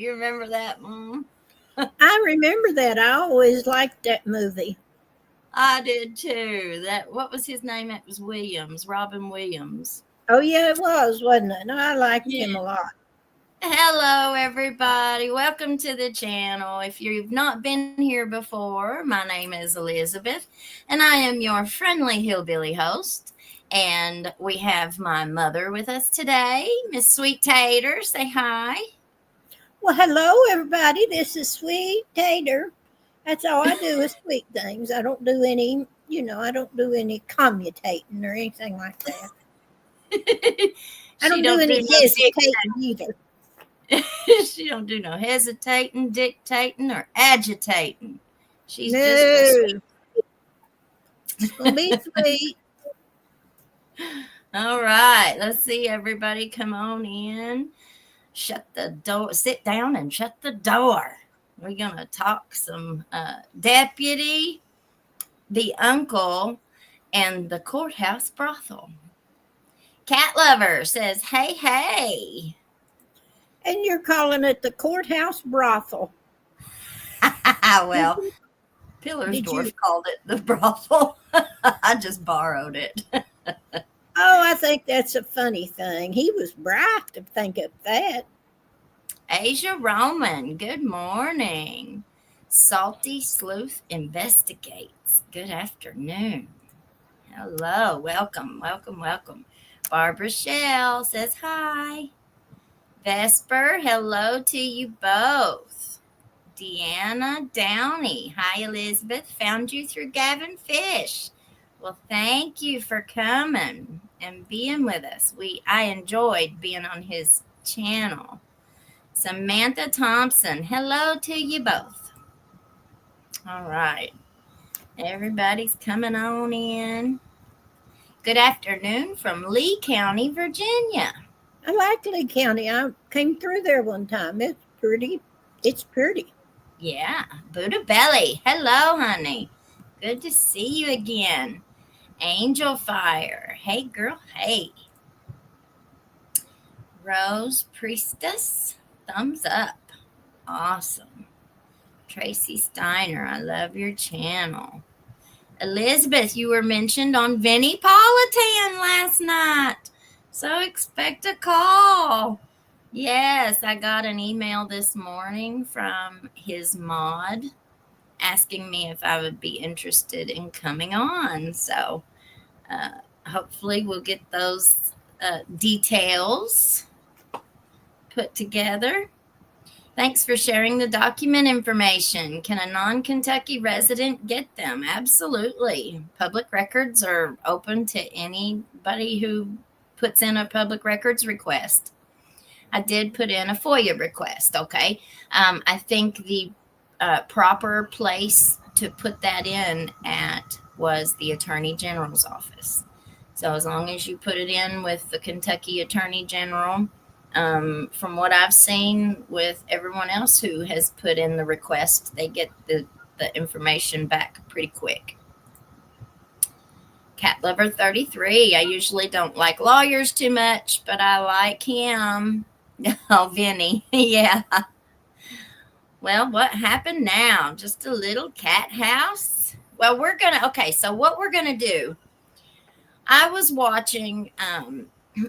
You remember that, Mom? I remember that. I always liked that movie. I did too. What was his name? It was Williams, Robin Williams. Oh, yeah, it was, wasn't it? No, I liked Yeah. him a lot. Hello, everybody. Welcome to the channel. If you've not been here before, my name is Elizabeth, and I am your friendly hillbilly host. And we have my mother with us today, Miss Sweet Tater. Say hi. Well, hello, everybody. This is Sweet Tater. That's all I do is sweet things. I don't do any, I don't do any commutating or anything like that. I don't do any hesitating either. She don't do no hesitating, dictating, or agitating. She's No. just sweet. It's gonna be sweet. All right, let's see everybody come on in. Shut the door, sit down and shut the door. We're gonna talk some deputy, the uncle, and the courthouse brothel. Cat Lover says, hey. And you're calling it the courthouse brothel. Well, Pillersdorf called it the brothel. I just borrowed it. Oh, I think that's a funny thing. He was bright to think of that. Asia Roman, good morning. Salty Sleuth Investigates, good afternoon. Hello, welcome. Barbara Shell says hi. Vesper, hello to you both. Deanna Downey, hi Elizabeth, found you through Gavin Fish. Well, thank you for coming and being with us. I enjoyed being on his channel. Samantha Thompson, hello to you both. All right. Everybody's coming on in. Good afternoon from Lee County, Virginia. I like Lee County. I came through there one time. It's pretty. Yeah. Buddha Belly, hello, honey. Good to see you again. Angel Fire, hey, girl, hey. Rose Priestess, thumbs up. Awesome. Tracy Steiner, I love your channel. Elizabeth, you were mentioned on Vinnie Politan last night, so expect a call. Yes, I got an email this morning from his mod asking me if I would be interested in coming on. So hopefully we'll get those details put together. Thanks for sharing the document information. Can a non-Kentucky resident get them? Absolutely. Public records are open to anybody who puts in a public records request. I did put in a FOIA request, okay? I think the proper place to put that in at was the Attorney General's office. So as long as you put it in with the Kentucky Attorney General, from what I've seen with everyone else who has put in the request, they get the information back pretty quick. Cat Lover 33, I usually don't like lawyers too much, but I like him. Oh, Vinny, yeah. Well, what happened now? Just a little cat house? Well, so what we're going to do, I was watching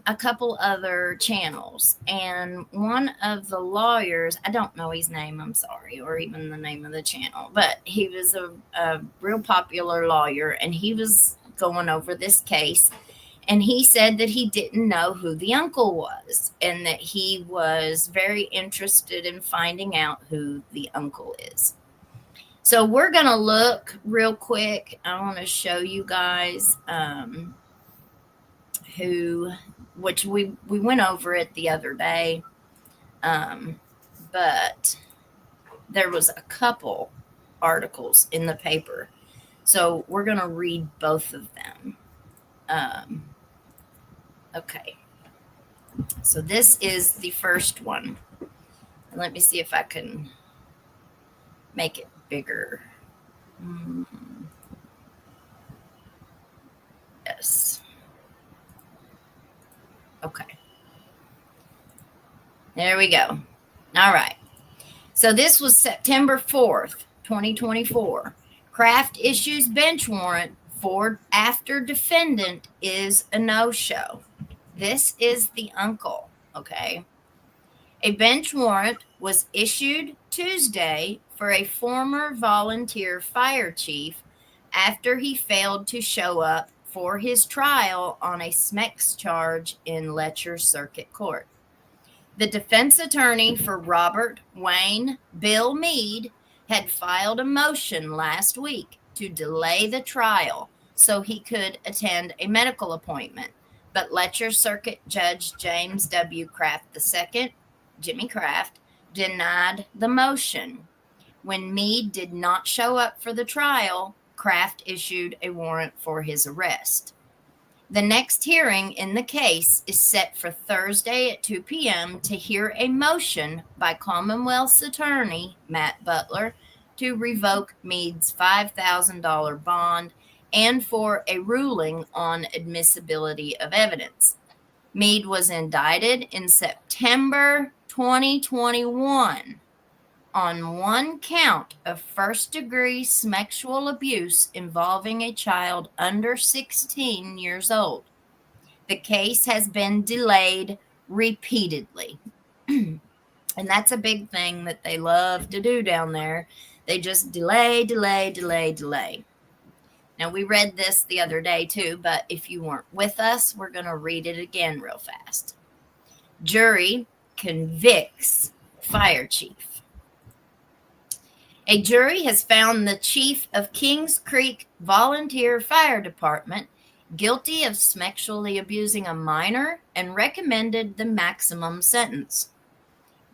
a couple other channels, and one of the lawyers, I don't know his name, I'm sorry, or even the name of the channel, but he was a real popular lawyer, and he was going over this case, and he said that he didn't know who the uncle was, and that he was very interested in finding out who the uncle is. So we're going to look real quick. I want to show you guys which we went over it the other day, but there was a couple articles in the paper. So we're going to read both of them. Okay. So this is the first one. And let me see if I can make it bigger. Yes. Okay. There we go. All right. So this was September 4th, 2024. Kraft issues bench warrant for after defendant is a no-show. This is the uncle, okay? A bench warrant was issued Tuesday for a former volunteer fire chief after he failed to show up for his trial on a SMEX charge in Letcher Circuit Court. The defense attorney for Robert Wayne Bill Meade had filed a motion last week to delay the trial so he could attend a medical appointment, but Letcher Circuit Judge James W. Kraft II, Jimmy Kraft, denied the motion. When Meade did not show up for the trial, Kraft issued a warrant for his arrest. The next hearing in the case is set for Thursday at 2 p.m. to hear a motion by Commonwealth's attorney, Matt Butler, to revoke Meade's $5,000 bond and for a ruling on admissibility of evidence. Meade was indicted in September 2021 on one count of first-degree sexual abuse involving a child under 16 years old. The case has been delayed repeatedly. And that's a big thing that they love to do down there. They just delay. Now, we read this the other day too, but if you weren't with us, we're going to read it again real fast. Jury convicts fire chief. A jury has found the chief of Kings Creek Volunteer Fire Department guilty of sexually abusing a minor and recommended the maximum sentence.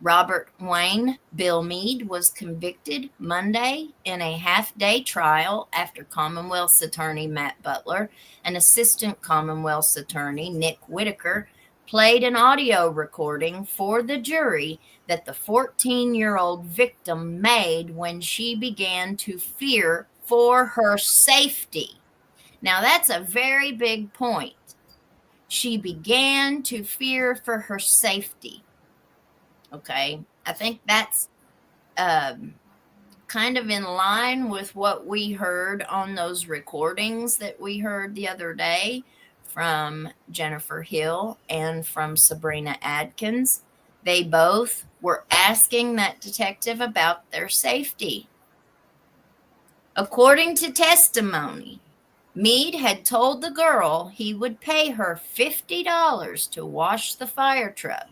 Robert Wayne Bill Meade was convicted Monday in a half-day trial after Commonwealth's attorney Matt Butler and Assistant Commonwealth's attorney Nick Whitaker played an audio recording for the jury that the 14-year-old victim made when she began to fear for her safety. Now, that's a very big point. She began to fear for her safety. Okay, I think that's kind of in line with what we heard on those recordings that we heard the other day from Jennifer Hill and from Sabrina Adkins. They both were asking that detective about their safety. According to testimony, Meade had told the girl he would pay her $50 to wash the fire truck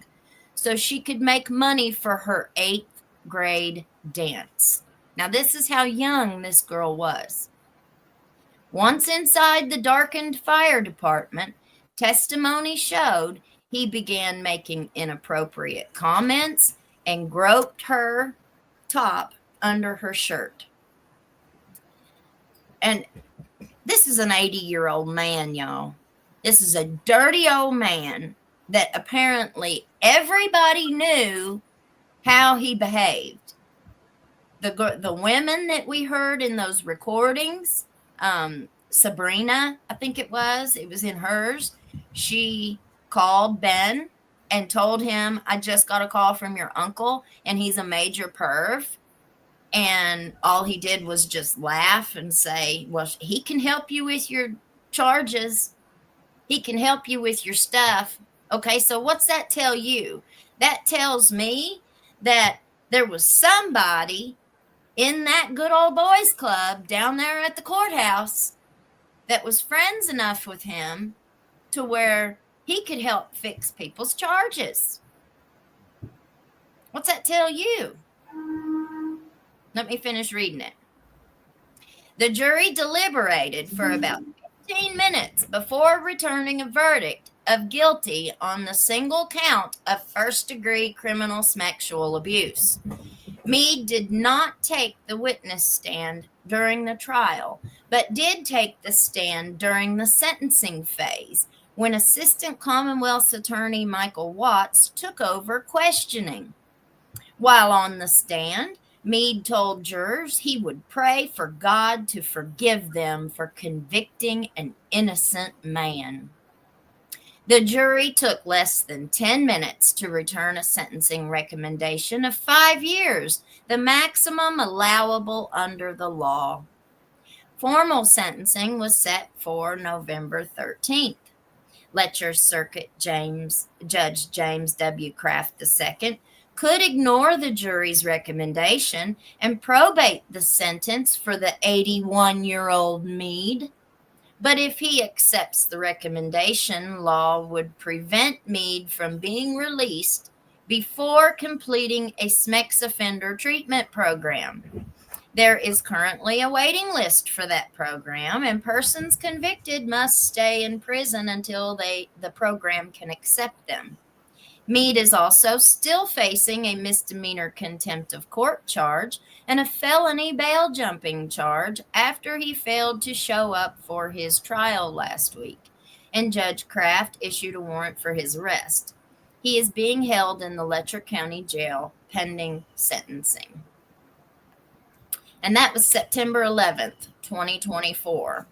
so she could make money for her 8th grade dance. Now, this is how young this girl was. Once inside the darkened fire department, testimony showed he began making inappropriate comments and groped her top under her shirt. And this is an 80-year-old man, y'all. This is a dirty old man that apparently everybody knew how he behaved. The women that we heard in those recordings, Sabrina, I think it was in hers. She called Ben and told him, I just got a call from your uncle and he's a major perv. And all he did was just laugh and say, well, he can help you with your charges. He can help you with your stuff. Okay, so what's that tell you? That tells me that there was somebody in that good old boys club down there at the courthouse that was friends enough with him to where he could help fix people's charges. What's that tell you? Let me finish reading it. The jury deliberated for about 15 minutes before returning a verdict of guilty on the single count of first-degree criminal sexual abuse. Meade did not take the witness stand during the trial, but did take the stand during the sentencing phase when Assistant Commonwealth's Attorney Michael Watts took over questioning. While on the stand, Meade told jurors he would pray for God to forgive them for convicting an innocent man. The jury took less than 10 minutes to return a sentencing recommendation of 5 years, the maximum allowable under the law. Formal sentencing was set for November 13th. Letcher Circuit Judge James W. Kraft II could ignore the jury's recommendation and probate the sentence for the 81-year-old Meade. But if he accepts the recommendation, law would prevent Meade from being released before completing a SMEX offender treatment program. There is currently a waiting list for that program, and persons convicted must stay in prison until the program can accept them. Meade is also still facing a misdemeanor contempt of court charge and a felony bail jumping charge after he failed to show up for his trial last week, and Judge Kraft issued a warrant for his arrest. He is being held in the Letcher County Jail pending sentencing. And that was September 11th, 2024.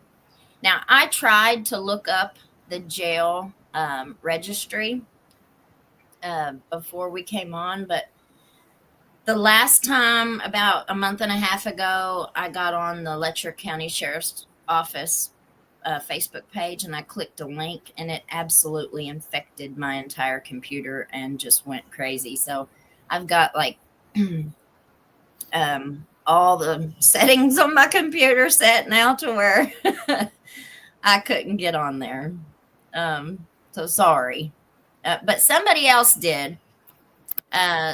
Now, I tried to look up the jail registry before we came on, but the last time, about a month and a half ago, I got on the Letcher County Sheriff's Office Facebook page, and I clicked a link, and it absolutely infected my entire computer and just went crazy. So I've got like all the settings on my computer set now to where I couldn't get on there. So sorry. But somebody else did.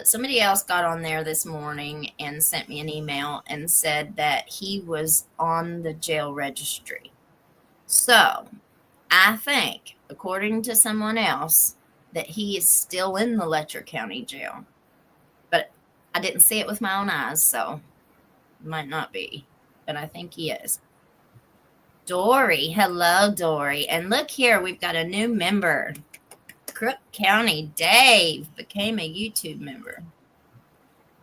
Somebody else got on there this morning and sent me an email and said that he was on the jail registry. So I think, according to someone else, that he is still in the Letcher County Jail. But I didn't see it with my own eyes, so it might not be. But I think he is. Dory. Hello, Dory. And look here, we've got a new member. Crook County Dave became a YouTube member.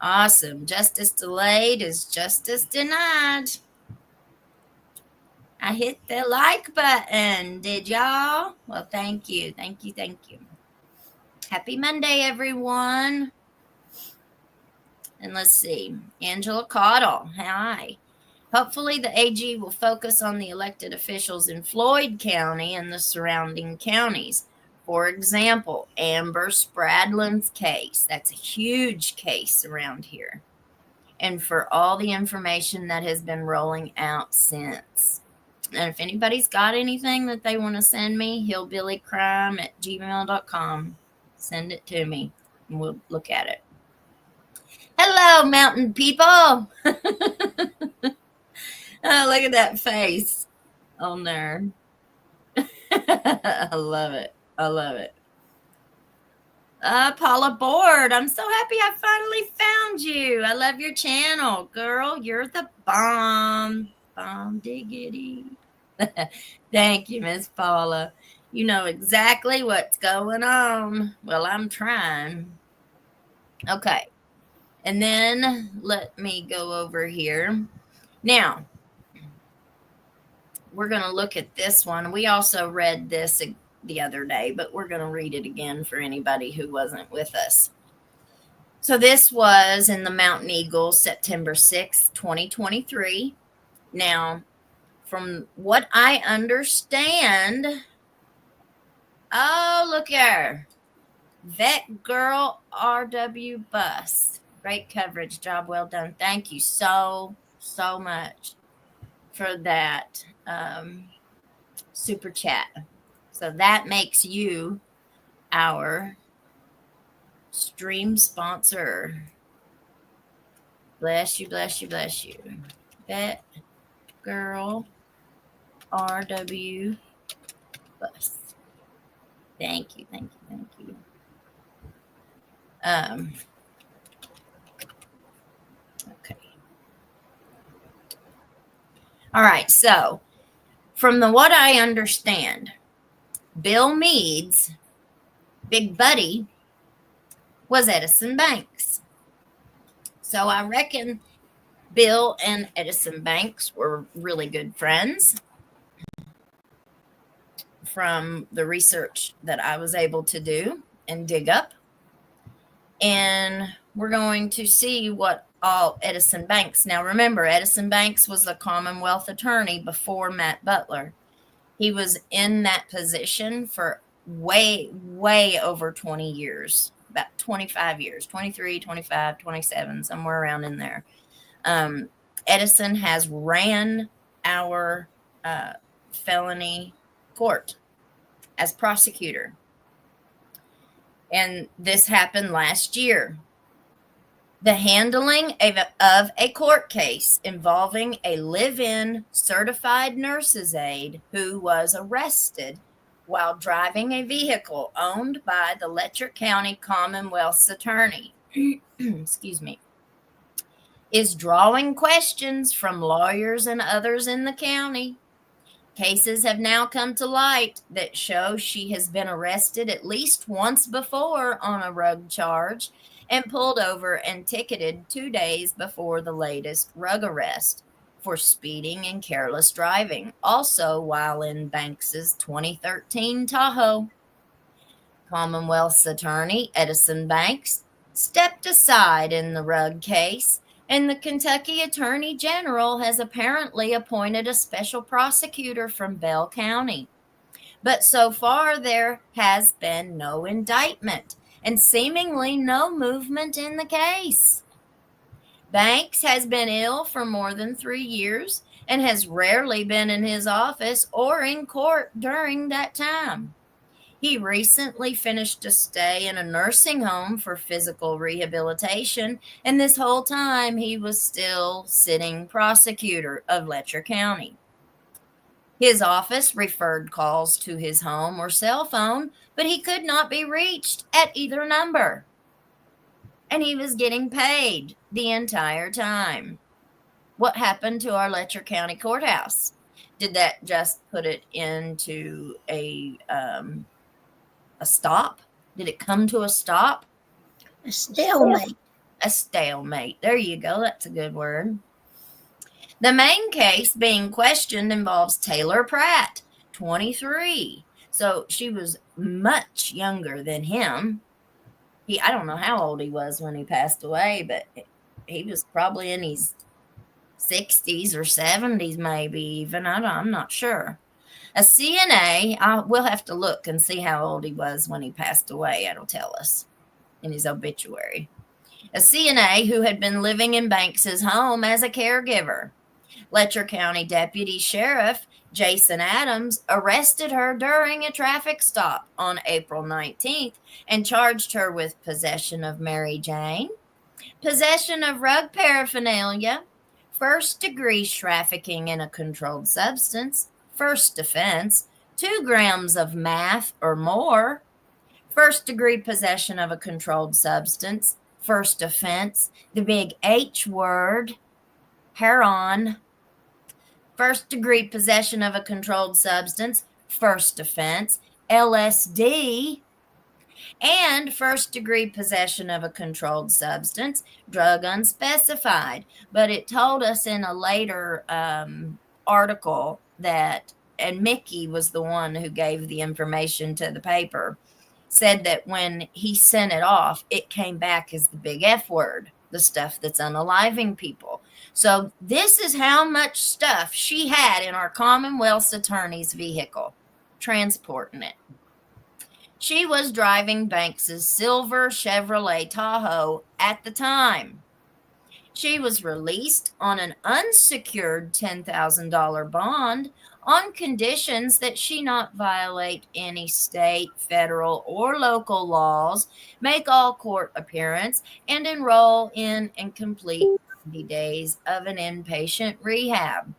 Awesome. Justice delayed is justice denied. I hit the like button. Did y'all? Well, thank you. Thank you. Thank you. Happy Monday, everyone. And let's see. Angela Caudle. Hi. Hopefully the AG will focus on the elected officials in Floyd County and the surrounding counties. For example, Amber Spradlin's case. That's a huge case around here. And for all the information that has been rolling out since. And if anybody's got anything that they want to send me, hillbillycrime@gmail.com. Send it to me and we'll look at it. Hello, mountain people. Oh, look at that face on there. I love it. I love it. Paula Board, I'm so happy I finally found you. I love your channel, girl. You're the bomb. Bomb diggity. Thank you, Miss Paula. You know exactly what's going on. Well, I'm trying. Okay. And then let me go over here. Now, we're going to look at this one. We also read this the other day, but we're going to read it again for anybody who wasn't with us. So this was in the Mountain Eagle, September 6th, 2023. Now, from what I understand, oh, look here. Vet Girl RW Bus. Great coverage. Job well done. Thank you so much for that super chat. So that makes you our stream sponsor. Bless you, bless you, bless you. Vet Girl RW Bus. Thank you, thank you, thank you. Okay. All right, so from what I understand, Bill Meade's big buddy was Edison Banks. So I reckon Bill and Edison Banks were really good friends. from the research that I was able to do and dig up. And we're going to see what all Edison Banks. Now, remember, Edison Banks was the Commonwealth attorney before Matt Butler. He was in that position for way over 20 years, about 25 years, 23, 25, 27, somewhere around in there. Edison has ran our felony court as prosecutor. And this happened last year. The handling of a court case involving a live-in certified nurse's aide who was arrested while driving a vehicle owned by the Letcher County Commonwealth's attorney, excuse me, is drawing questions from lawyers and others in the county. Cases have now come to light that show she has been arrested at least once before on a rug charge and pulled over and ticketed 2 days before the latest rug arrest for speeding and careless driving, also while in Banks's 2013 Tahoe. Commonwealth's attorney, Edison Banks, stepped aside in the rug case, and the Kentucky Attorney General has apparently appointed a special prosecutor from Bell County. But so far, there has been no indictment and seemingly no movement in the case. Banks has been ill for more than 3 years and has rarely been in his office or in court during that time. He recently finished a stay in a nursing home for physical rehabilitation, and this whole time he was still sitting prosecutor of Letcher County. His office referred calls to his home or cell phone, but he could not be reached at either number. And he was getting paid the entire time. What happened to our Letcher County Courthouse? Did that just put it into a stop? Did it come to a stop? A stalemate. A stalemate. There you go. That's a good word. The main case being questioned involves Taylor Pratt, 23. So she was much younger than him. I don't know how old he was when he passed away, but he was probably in his 60s or 70s, maybe even. I'm not sure. A CNA, we'll have to look and see how old he was when he passed away. It'll tell us in his obituary. A CNA who had been living in Banks's home as a caregiver. Letcher County Deputy Sheriff Jason Adams arrested her during a traffic stop on April 19th and charged her with possession of Mary Jane, possession of rug paraphernalia, first-degree trafficking in a controlled substance, first offense, 2 grams of meth or more, first-degree possession of a controlled substance, first offense, the big H word, heroin, first-degree possession of a controlled substance, first offense, LSD, and first-degree possession of a controlled substance, drug unspecified. But it told us in a later article that, and Mickey was the one who gave the information to the paper, said that when he sent it off, it came back as the big F word, the stuff that's unaliving people. So this is how much stuff she had in our Commonwealth's attorney's vehicle, transporting it. She was driving Banks's silver Chevrolet Tahoe at the time. She was released on an unsecured $10,000 bond on conditions that she not violate any state, federal, or local laws, make all court appearance, and enroll in and complete 90 days of an inpatient rehab.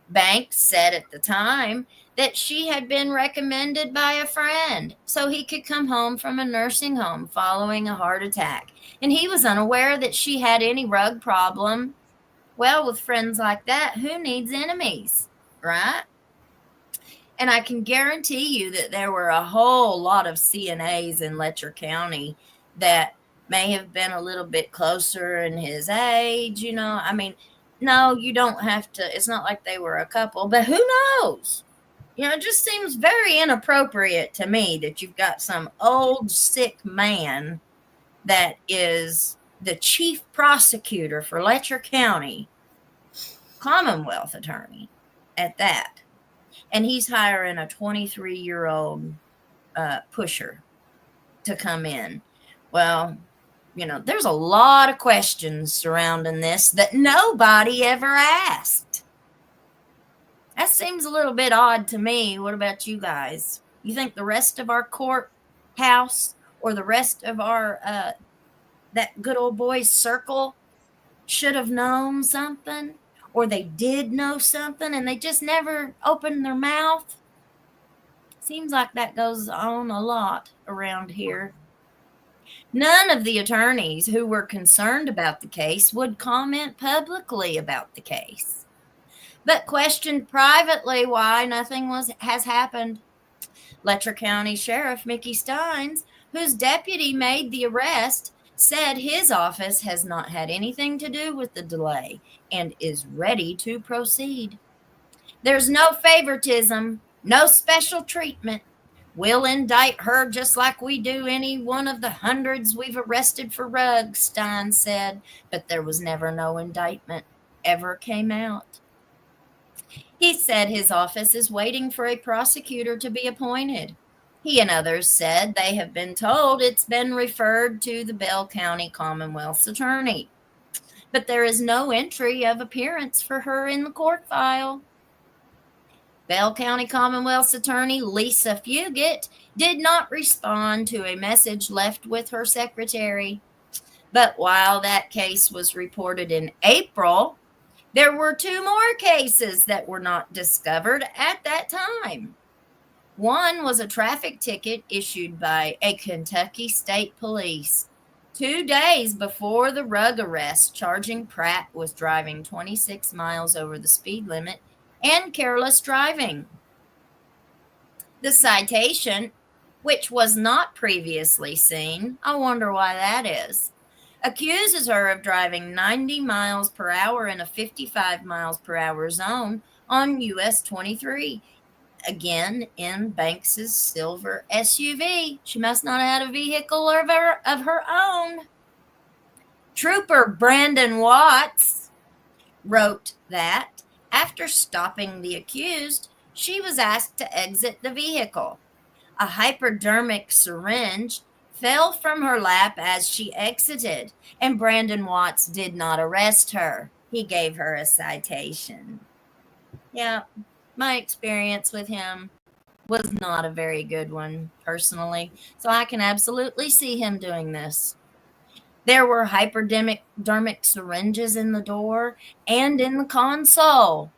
Banks said at the time that she had been recommended by a friend so he could come home from a nursing home following a heart attack. And he was unaware that she had any rug problem. Well, with friends like that, who needs enemies, right? And I can guarantee you that there were a whole lot of CNAs in Letcher County that may have been a little bit closer in his age, I mean, no, you don't have to. It's not like they were a couple, but who knows? It just seems very inappropriate to me that you've got some old, sick man that is the chief prosecutor for Letcher County, Commonwealth attorney at that. And he's hiring a 23-year-old pusher to come in. Well, there's a lot of questions surrounding this that nobody ever asked. That seems a little bit odd to me. What about you guys? You think the rest of our courthouse or the rest of our that good old boys circle should have known something, or they did know something and they just never opened their mouth? Seems like that goes on a lot around here. None of the attorneys who were concerned about the case would comment publicly about the case, but questioned privately why nothing has happened. Letcher County Sheriff Mickey Stines, whose deputy made the arrest, said his office has not had anything to do with the delay and is ready to proceed. There's no favoritism, no special treatment. We'll indict her just like we do any one of the hundreds we've arrested for rugs, Stein said, but there was never no indictment ever came out. He said his office is waiting for a prosecutor to be appointed. He and others said they have been told it's been referred to the Bell County Commonwealth's attorney, but there is no entry of appearance for her in the court file. Bell County Commonwealth's attorney, Lisa Fugit, did not respond to a message left with her secretary. But while that case was reported in April, there were 2 more cases that were not discovered at that time. One was a traffic ticket issued by a Kentucky State Police 2 days before the rug arrest, charging Pratt with driving 26 miles over the speed limit and careless driving. The citation, which was not previously seen, I wonder why that is, accuses her of driving 90 miles per hour in a 55 miles per hour zone on US 23. Again, in Banks's silver SUV. She must not have had a vehicle of her own. Trooper Brandon Watts wrote that after stopping the accused, she was asked to exit the vehicle. A hypodermic syringe fell from her lap as she exited, and Brandon Watts did not arrest her. He gave her a citation. Yeah, my experience with him was not a very good one, personally, so I can absolutely see him doing this. There were hypodermic syringes in the door and in the console.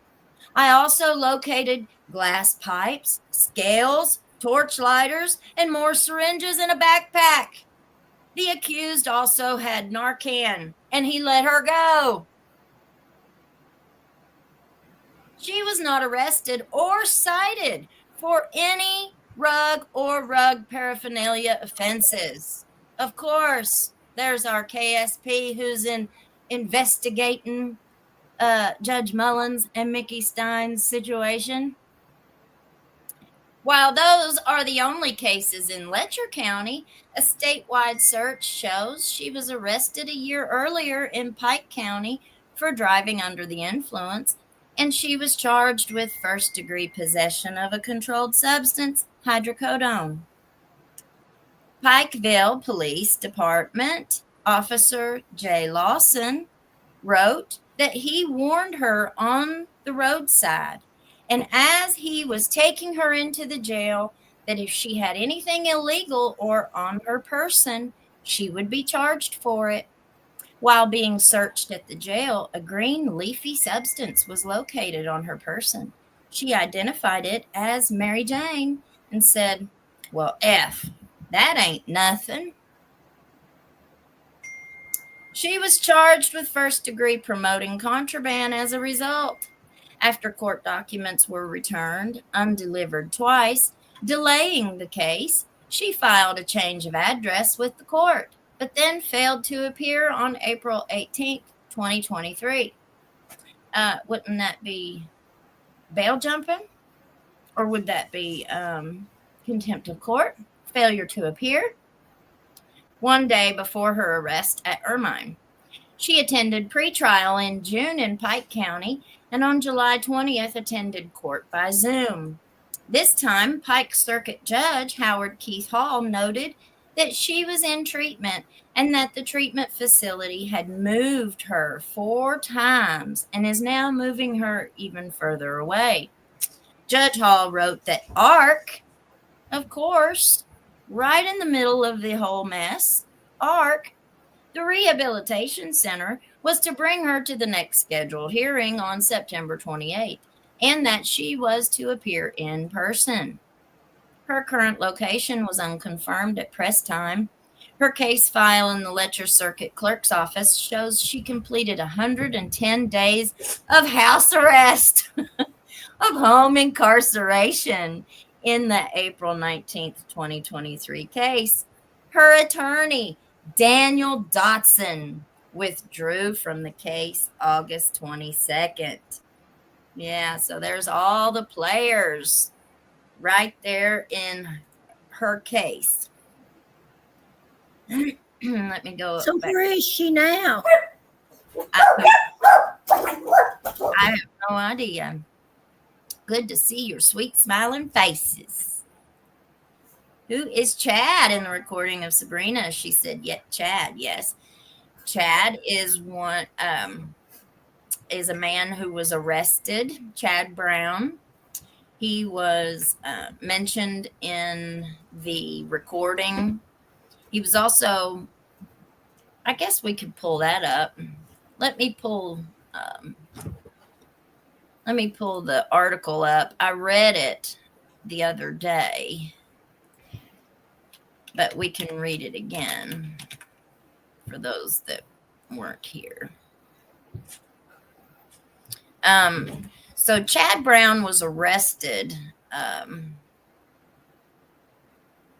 I also located glass pipes, scales, torch lighters, and more syringes in a backpack. The accused also had Narcan, and he let her go. She was not arrested or cited for any rug or rug paraphernalia offenses. Of course, there's our KSP who's investigating Judge Mullins and Mickey Stein's situation. While those are the only cases in Letcher County, a statewide search shows she was arrested a year earlier in Pike County for driving under the influence, and she was charged with first-degree possession of a controlled substance, hydrocodone. Pikeville Police Department Officer Jay Lawson wrote that he warned her on the roadside, and as he was taking her into the jail, that if she had anything illegal or on her person, she would be charged for it. While being searched at the jail, a green leafy substance was located on her person. She identified it as Mary Jane and said, "Well, that ain't nothing." She was charged with first-degree promoting contraband as a result. After court documents were returned, undelivered twice, delaying the case, she filed a change of address with the court, but then failed to appear on April 18th, 2023. Wouldn't that be bail jumping? Or would that be contempt of court, failure to appear? One day before her arrest at Ermine, she attended pretrial in June in Pike County, and on July 20th attended court by Zoom. This time, Pike Circuit Judge Howard Keith Hall noted that she was in treatment and that the treatment facility had moved her 4 times and is now moving her even further away. Judge Hall wrote that ARC, of course, right in the middle of the whole mess, ARC, the rehabilitation center, was to bring her to the next scheduled hearing on September 28th, and that she was to appear in person. Her current location was unconfirmed at press time. Her case file in the Letcher Circuit Clerk's office shows she completed 110 days of house arrest, of home incarceration in the April 19th, 2023 case. Her attorney, Daniel Dotson, withdrew from the case August 22nd. Yeah, so there's all the players right there in her case. Let me go. So back. where is she now? I have no idea. Good to see your sweet smiling faces. Who is Chad in the recording of Sabrina? She said, "Yeah, Chad." Yes, Chad is one. Is a man who was arrested. Chad Brown. He was mentioned in the recording. He was also. I guess we could pull that up. Let me pull the article up. I read it the other day, but we can read it again for those that weren't here. So Chad Brown was arrested.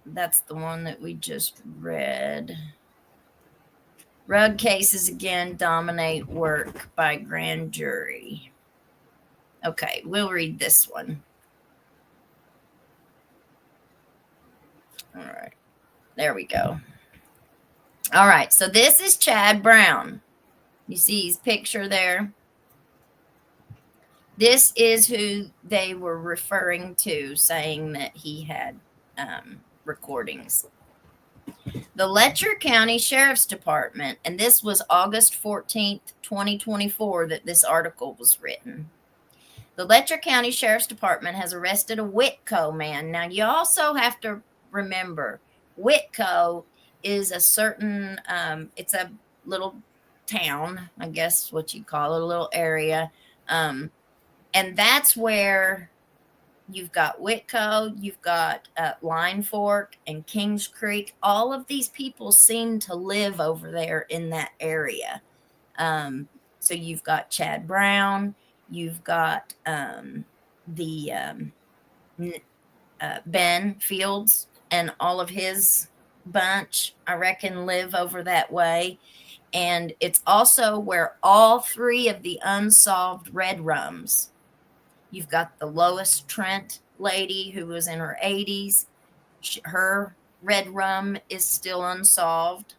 That's the one that we just read. Rug cases again dominate work by grand jury. Okay, we'll read this one. All right, there we go. All right, so this is Chad Brown. You see his picture there? This is who they were referring to, saying that he had recordings. The Letcher County Sheriff's Department, and this was August 14th, 2024, that this article was written. The Letcher County Sheriff's Department has arrested a Whitco man. Now, you also have to remember, Whitco is a certain, it's a little town, I guess what you call it, a little area. And that's where you've got Whitco, you've got Line Fork and Kings Creek. All of these people seem to live over there in that area. So you've got Chad Brown, you've got Ben Fields and all of his bunch, I reckon, live over that way. And it's also where all three of the unsolved red rums. You've got the Lois Trent lady who was in her 80s. Her red rum is still unsolved.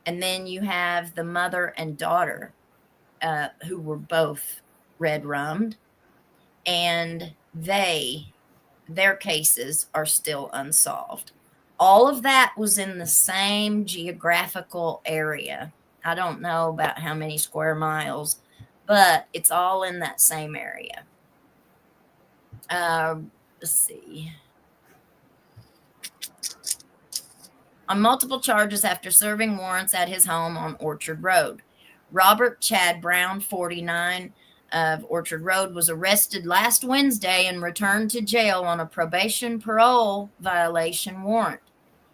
And then you have the mother and daughter who were both red rummed. And their cases are still unsolved. All of that was in the same geographical area. I don't know about how many square miles, but it's all in that same area. Let's see. On multiple charges after serving warrants at his home on Orchard Road, Robert Chad Brown, 49, of Orchard Road, was arrested last Wednesday and returned to jail on a probation parole violation warrant.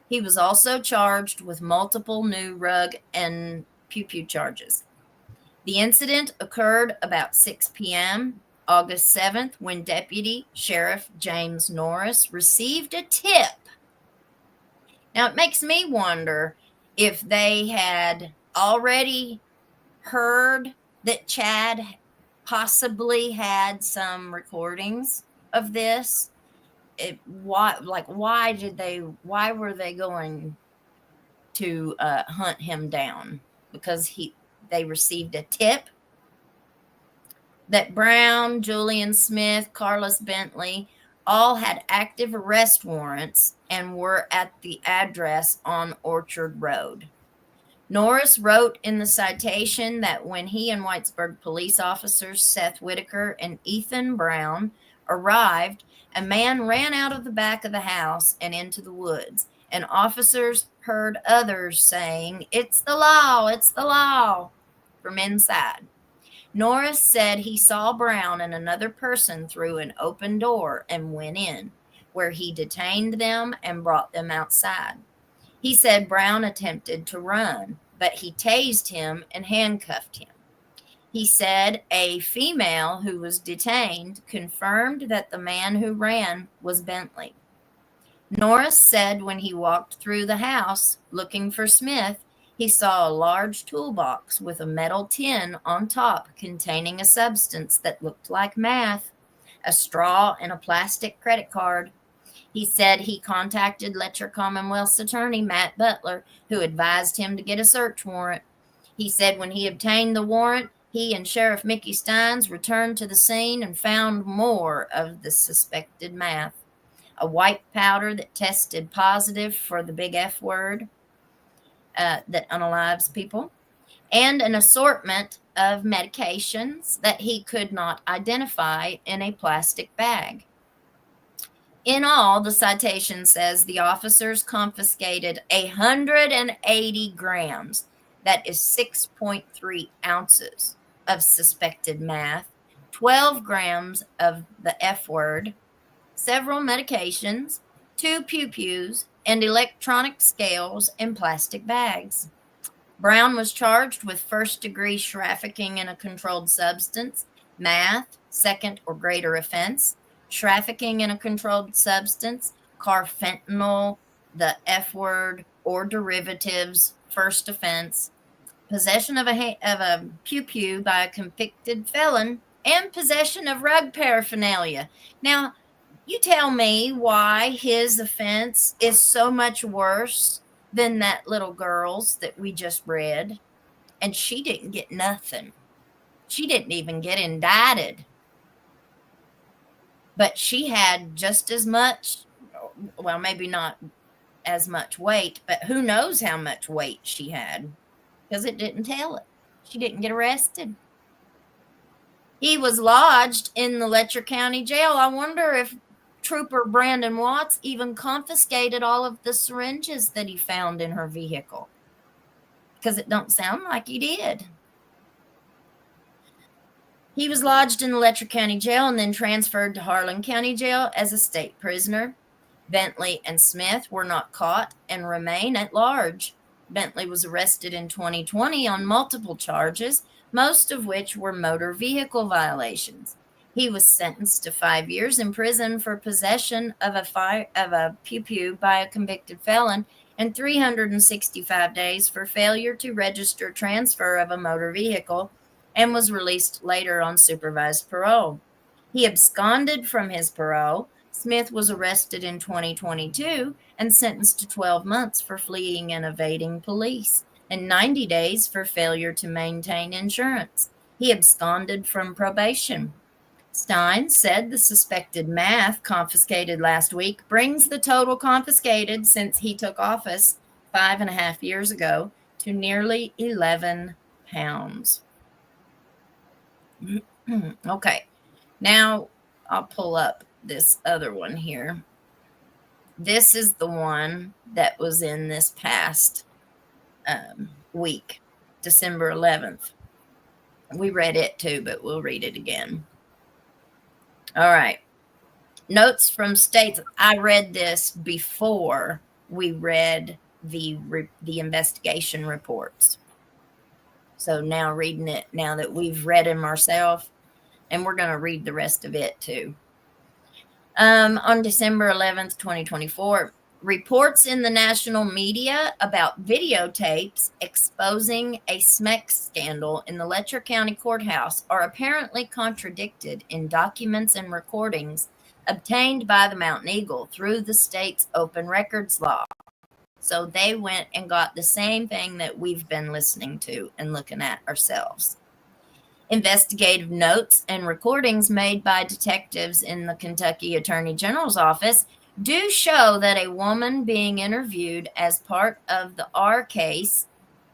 He was also charged with multiple new rug and pew-pew charges. The incident occurred about 6 p.m. August 7th, when Deputy Sheriff James Norris received a tip. Now, it makes me wonder if they had already heard that Chad possibly had some recordings of this, why were they going to hunt him down? Because they received a tip that Brown, Julian Smith, Carlos Bentley all had active arrest warrants and were at the address on Orchard Road. Norris wrote in the citation that when he and Whitesburg police officers Seth Whitaker and Ethan Brown arrived, a man ran out of the back of the house and into the woods, and officers heard others saying, "It's the law, it's the law," from inside. Norris said he saw Brown and another person through an open door and went in, where he detained them and brought them outside. He said Brown attempted to run, but he tased him and handcuffed him. He said a female who was detained confirmed that the man who ran was Bentley. Norris said when he walked through the house looking for Smith, he saw a large toolbox with a metal tin on top containing a substance that looked like meth, a straw, and a plastic credit card. He said he contacted Letcher Commonwealth's attorney, Matt Butler, who advised him to get a search warrant. He said when he obtained the warrant, he and Sheriff Mickey Stines returned to the scene and found more of the suspected meth, a white powder that tested positive for the big F word that unalives people, and an assortment of medications that he could not identify in a plastic bag. In all, the citation says the officers confiscated 180 grams, that is 6.3 ounces, of suspected meth, 12 grams of the F word, several medications, 2 pew-pews, and electronic scales in plastic bags. Brown was charged with first-degree trafficking in a controlled substance, meth, second or greater offense, trafficking in a controlled substance, carfentanil, the F word, or derivatives, first offense, possession of a pew-pew by a convicted felon, and possession of rug paraphernalia. Now, you tell me why his offense is so much worse than that little girl's that we just read, and she didn't get nothing. She didn't even get indicted. But she had just as much, well, maybe not as much weight, but who knows how much weight she had, because it didn't tell it. She didn't get arrested. He was lodged in the Letcher County Jail. I wonder if Trooper Brandon Watts even confiscated all of the syringes that he found in her vehicle, because it don't sound like he did. He was lodged in the Letcher County Jail and then transferred to Harlan County Jail as a state prisoner. Bentley and Smith were not caught and remain at large. Bentley was arrested in 2020 on multiple charges, most of which were motor vehicle violations. He was sentenced to 5 years in prison for possession of a pew-pew by a convicted felon and 365 days for failure to register transfer of a motor vehicle, and was released later on supervised parole. He absconded from his parole. Smith was arrested in 2022 and sentenced to 12 months for fleeing and evading police, and 90 days for failure to maintain insurance. He absconded from probation. Stines said the suspected meth confiscated last week brings the total confiscated since he took office 5.5 years ago to nearly 11 pounds. Okay, now I'll pull up this other one here. This is the one that was in this past week, December 11th. We read it too, but we'll read it again. All right. Notes from states. I read this before we read the investigation reports. So now reading it, now that we've read them ourselves, and we're going to read the rest of it too. On December 11th, 2024, reports in the national media about videotapes exposing a SMEX scandal in the Letcher County Courthouse are apparently contradicted in documents and recordings obtained by the Mountain Eagle through the state's open records law. So they went and got the same thing that we've been listening to and looking at ourselves. Investigative notes and recordings made by detectives in the Kentucky Attorney General's office do show that a woman being interviewed as part of the R case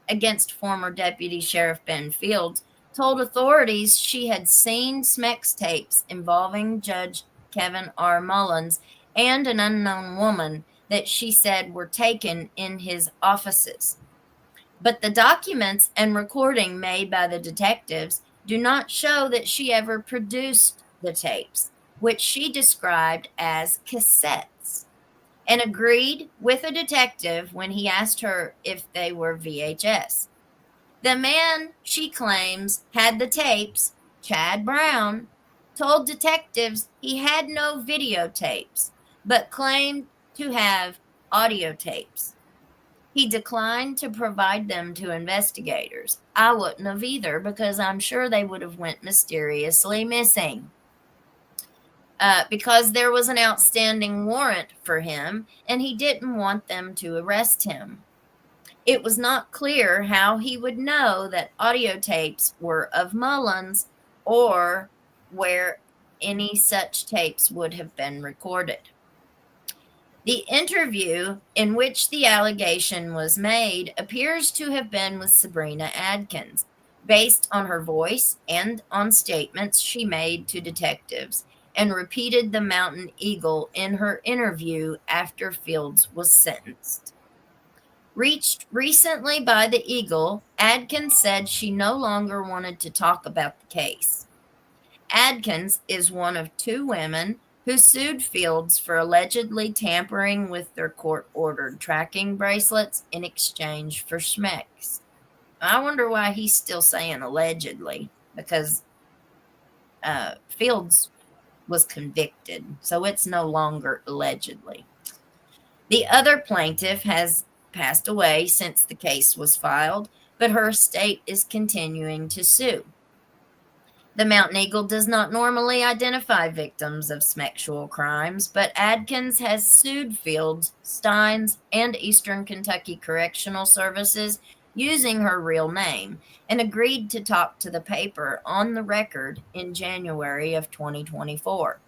against former Deputy Sheriff Ben Fields told authorities she had seen Smeck's tapes involving Judge Kevin R. Mullins and an unknown woman that she said were taken in his offices. But the documents and recording made by the detectives do not show that she ever produced the tapes, which she described as cassettes, and agreed with a detective when he asked her if they were VHS. The man she claims had the tapes, Chad Brown, told detectives he had no videotapes, but claimed to have audio tapes. He declined to provide them to investigators. I wouldn't have either, because I'm sure they would have went mysteriously missing. Because there was an outstanding warrant for him, and he didn't want them to arrest him. It was not clear how he would know that audio tapes were of Mullins or where any such tapes would have been recorded. The interview in which the allegation was made appears to have been with Sabrina Adkins, based on her voice and on statements she made to detectives, and repeated the Mountain Eagle in her interview after Fields was sentenced. Reached recently by the Eagle, Adkins said she no longer wanted to talk about the case. Adkins is one of two women who sued Fields for allegedly tampering with their court-ordered tracking bracelets in exchange for Schmecks. I wonder why he's still saying allegedly, because Fields was convicted, so it's no longer allegedly. The other plaintiff has passed away since the case was filed, but her estate is continuing to sue. The Mountain Eagle does not normally identify victims of sexual crimes, but Adkins has sued Fields, Stines, and Eastern Kentucky Correctional Services using her real name and agreed to talk to the paper on the record in January of 2024.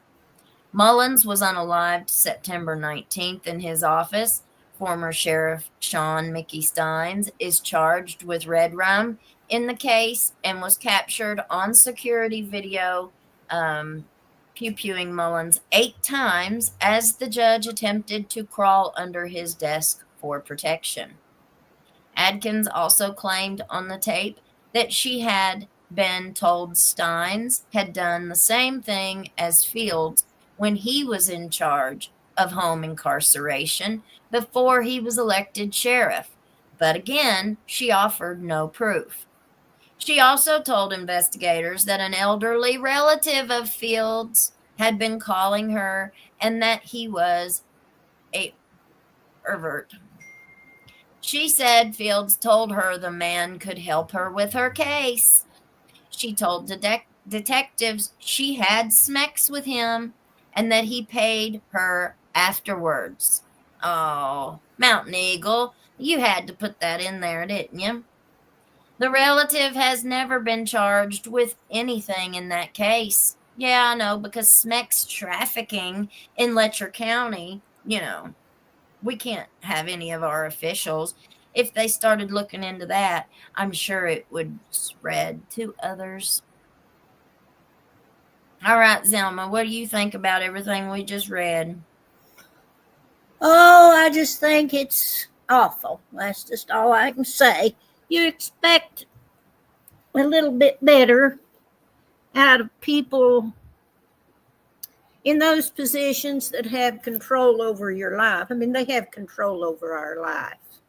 Mullins was unalived September 19th in his office. Former Sheriff Sean Mickey Stines is charged with red rum in the case and was captured on security video pew-pewing Mullins 8 times as the judge attempted to crawl under his desk for protection. Adkins also claimed on the tape that she had been told Stines had done the same thing as Fields when he was in charge of home incarceration before he was elected sheriff. But again, she offered no proof. She also told investigators that an elderly relative of Fields had been calling her and that he was a pervert. She said Fields told her the man could help her with her case. She told detectives she had Smex with him and that he paid her afterwards. Oh, Mountain Eagle, you had to put that in there, didn't you? The relative has never been charged with anything in that case. Yeah, I know, because Smeck's trafficking in Letcher County, we can't have any of our officials. If they started looking into that, I'm sure it would spread to others. All right, Zelma, what do you think about everything we just read? Oh, I just think it's awful. That's just all I can say. You expect a little bit better out of people in those positions that have control over your life. I mean, they have control over our lives.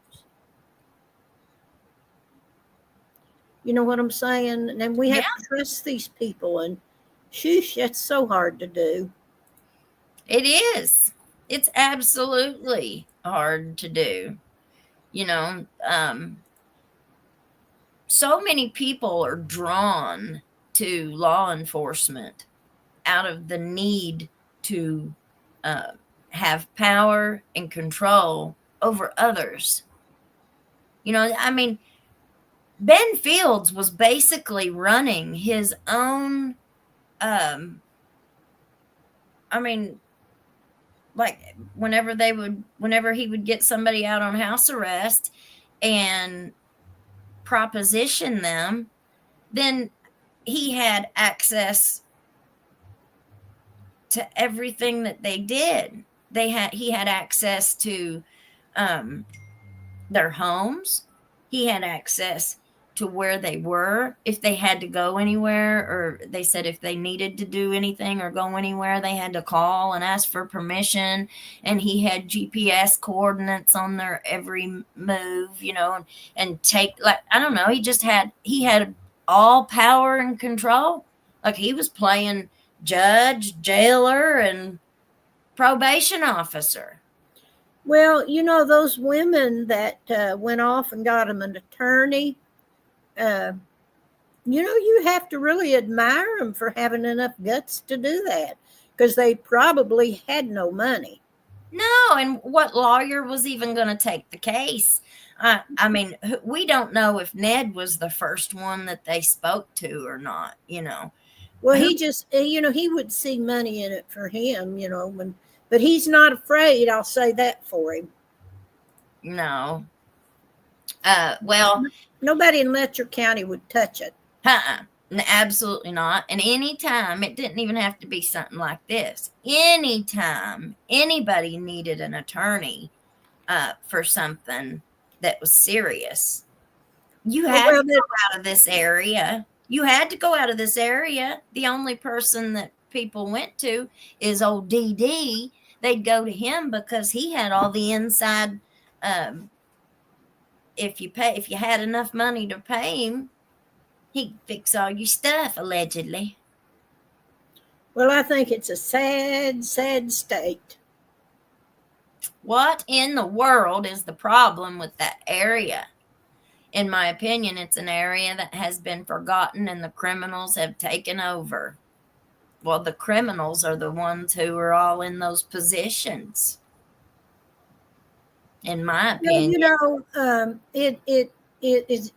You know what I'm saying? And we have to trust these people. And sheesh, that's so hard to do. It is. It's absolutely hard to do. So many people are drawn to law enforcement out of the need to have power and control over others. You know, I mean, Ben Fields was basically running his own, I mean, like whenever he would get somebody out on house arrest and proposition them, then he had access to everything that they did. He had access to their homes. He had access to where they were, if they had to go anywhere, or they said if they needed to do anything or go anywhere, they had to call and ask for permission. And he had GPS coordinates on their every move, you know, and take, like, I don't know, he had all power and control. Like he was playing judge, jailer, and probation officer. Well, you know, those women that went off and got them an attorney, you know, you have to really admire them for having enough guts to do that, because they probably had no money. No, and what lawyer was even going to take the case? I mean, we don't know if Ned was the first one that they spoke to or not, you know. Well, he just, you know, he would see money in it for him, you know, but he's not afraid. I'll say that for him. No. Well, nobody in Letcher County would touch it. Absolutely not. And anytime, it didn't even have to be something like this. Anytime anybody needed an attorney for something that was serious, you had to go out of this area. You had to go out of this area. The only person that people went to is old DD. They'd go to him because he had all the inside. If you had enough money to pay him, he'd fix all your stuff, allegedly. Well, I think it's a sad, sad state. What in the world is the problem with that area? In my opinion, it's an area that has been forgotten and the criminals have taken over. Well, the criminals are the ones who are all in those positions. In my opinion. You know, it is,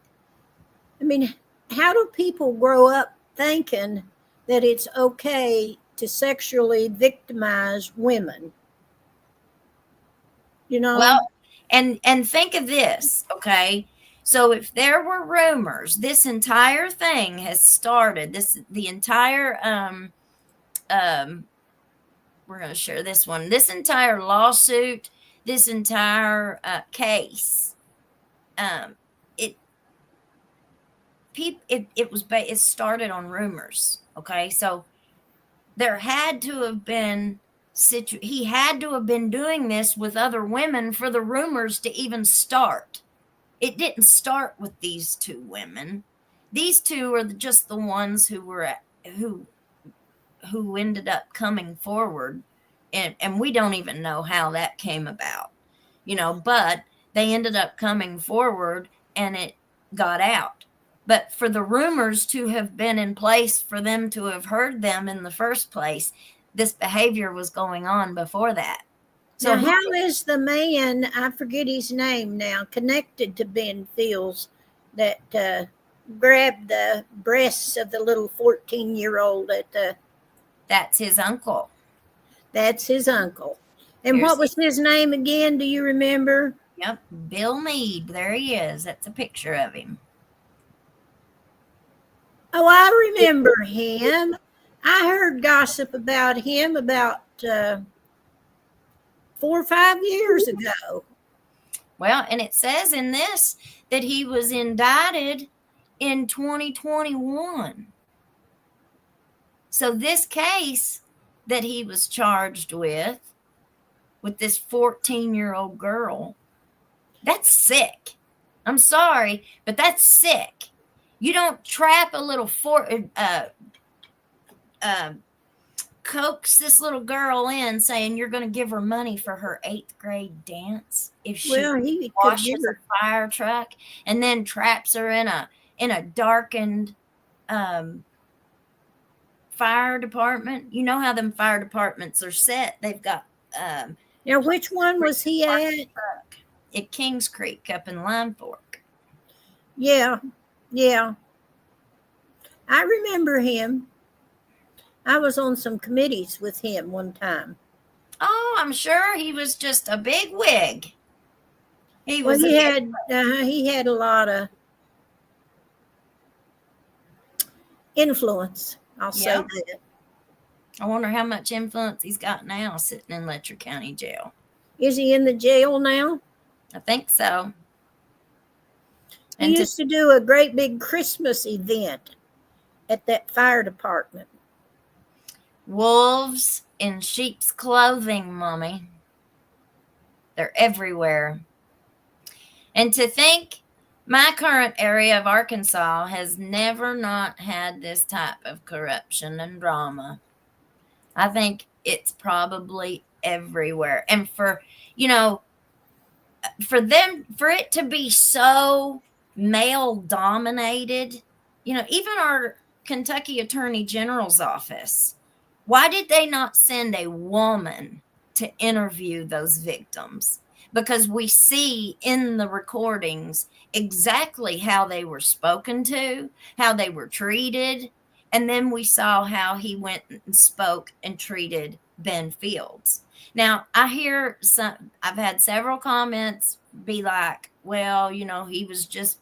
I mean, how do people grow up thinking that it's okay to sexually victimize women? You know? Well, and think of this, okay? So if there were rumors, this entire thing has started, the entire we're going to share this one. This entire lawsuit, this entire case, it started on rumors. Okay, so there had to have been he had to have been doing this with other women for the rumors to even start. It didn't start with these two women. These two are just the ones who ended up coming forward, and we don't even know how that came about, you know, but they ended up coming forward and it got out. But for the rumors to have been in place, for them to have heard them in the first place, this behavior was going on before that. So now, how is the man, I forget his name now, connected to Ben Fields that grabbed the breasts of the little 14-year-old at the... That's his uncle. That's his uncle. And what was his name again? Do you remember? Yep, Bill Meade. There he is. That's a picture of him. Oh, I remember him. I heard gossip about him about 4 or 5 years ago. Well, and it says in this that he was indicted in 2021. So this case that he was charged with this 14-year-old girl, that's sick. I'm sorry, but that's sick. You don't trap a little coax this little girl in saying you're going to give her money for her 8th grade dance if she washes a fire truck, and then traps her in a darkened fire department. You know how them fire departments are set. They've got Now, which one was he at? at Kings Creek up in Lime Fork. Yeah, yeah. I remember him. I was on some committees with him one time. Oh, I'm sure he was just a big wig. He Well, was he had a lot of influence. I'll say that. I wonder how much influence he's got now sitting in Letcher County Jail. Is he in the jail now? I think so. He used to do a great big Christmas event at that fire department. Wolves in sheep's clothing, Mommy. They're everywhere. And to think my current area of Arkansas has never not had this type of corruption and drama. I think it's probably everywhere. And for it to be so male dominated, even our Kentucky Attorney General's office, why did they not send a woman to interview those victims? Because we see in the recordings exactly how they were spoken to, how they were treated. And then we saw how he went and spoke and treated Ben Fields. Now, I've had several comments be like, well, he was just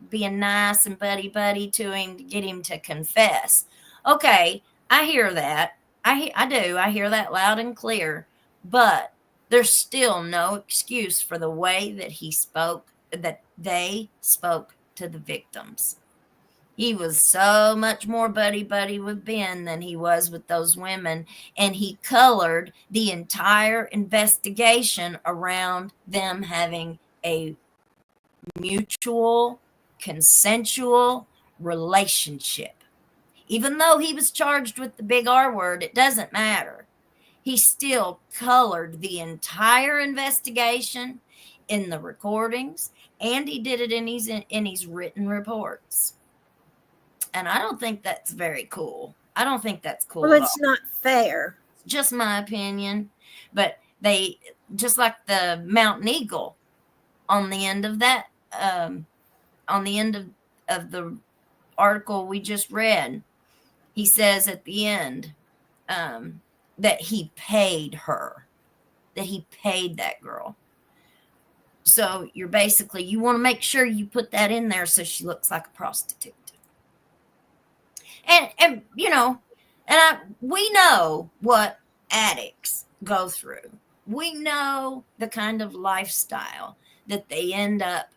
being nice and buddy to him to get him to confess. Okay, I hear that. I do. I hear that loud and clear. But there's still no excuse for the way that they spoke to the victims. He was so much more buddy with Ben than he was with those women. And he colored the entire investigation around them having a mutual, consensual relationship. Even though he was charged with the big R word, it doesn't matter. He still colored the entire investigation in the recordings, and he did it in his written reports. And I don't think that's very cool. I don't think that's cool. Well, it's not fair. Just my opinion. But they, just like the Mountain Eagle, on the end of that, on the end of the article we just read, he says at the end that he paid her, that he paid that girl. So you want to make sure you put that in there so she looks like a prostitute. And we know what addicts go through. We know the kind of lifestyle that they end up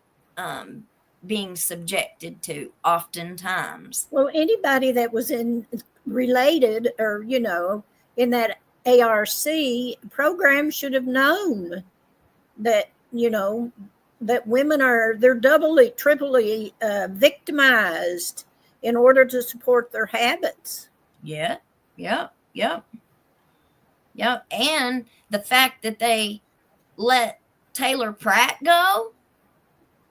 being subjected to oftentimes. Well, anybody that was related or, in that ARC program should have known that, that women they're doubly, triply victimized in order to support their habits. Yeah. And the fact that they let Taylor Pratt go,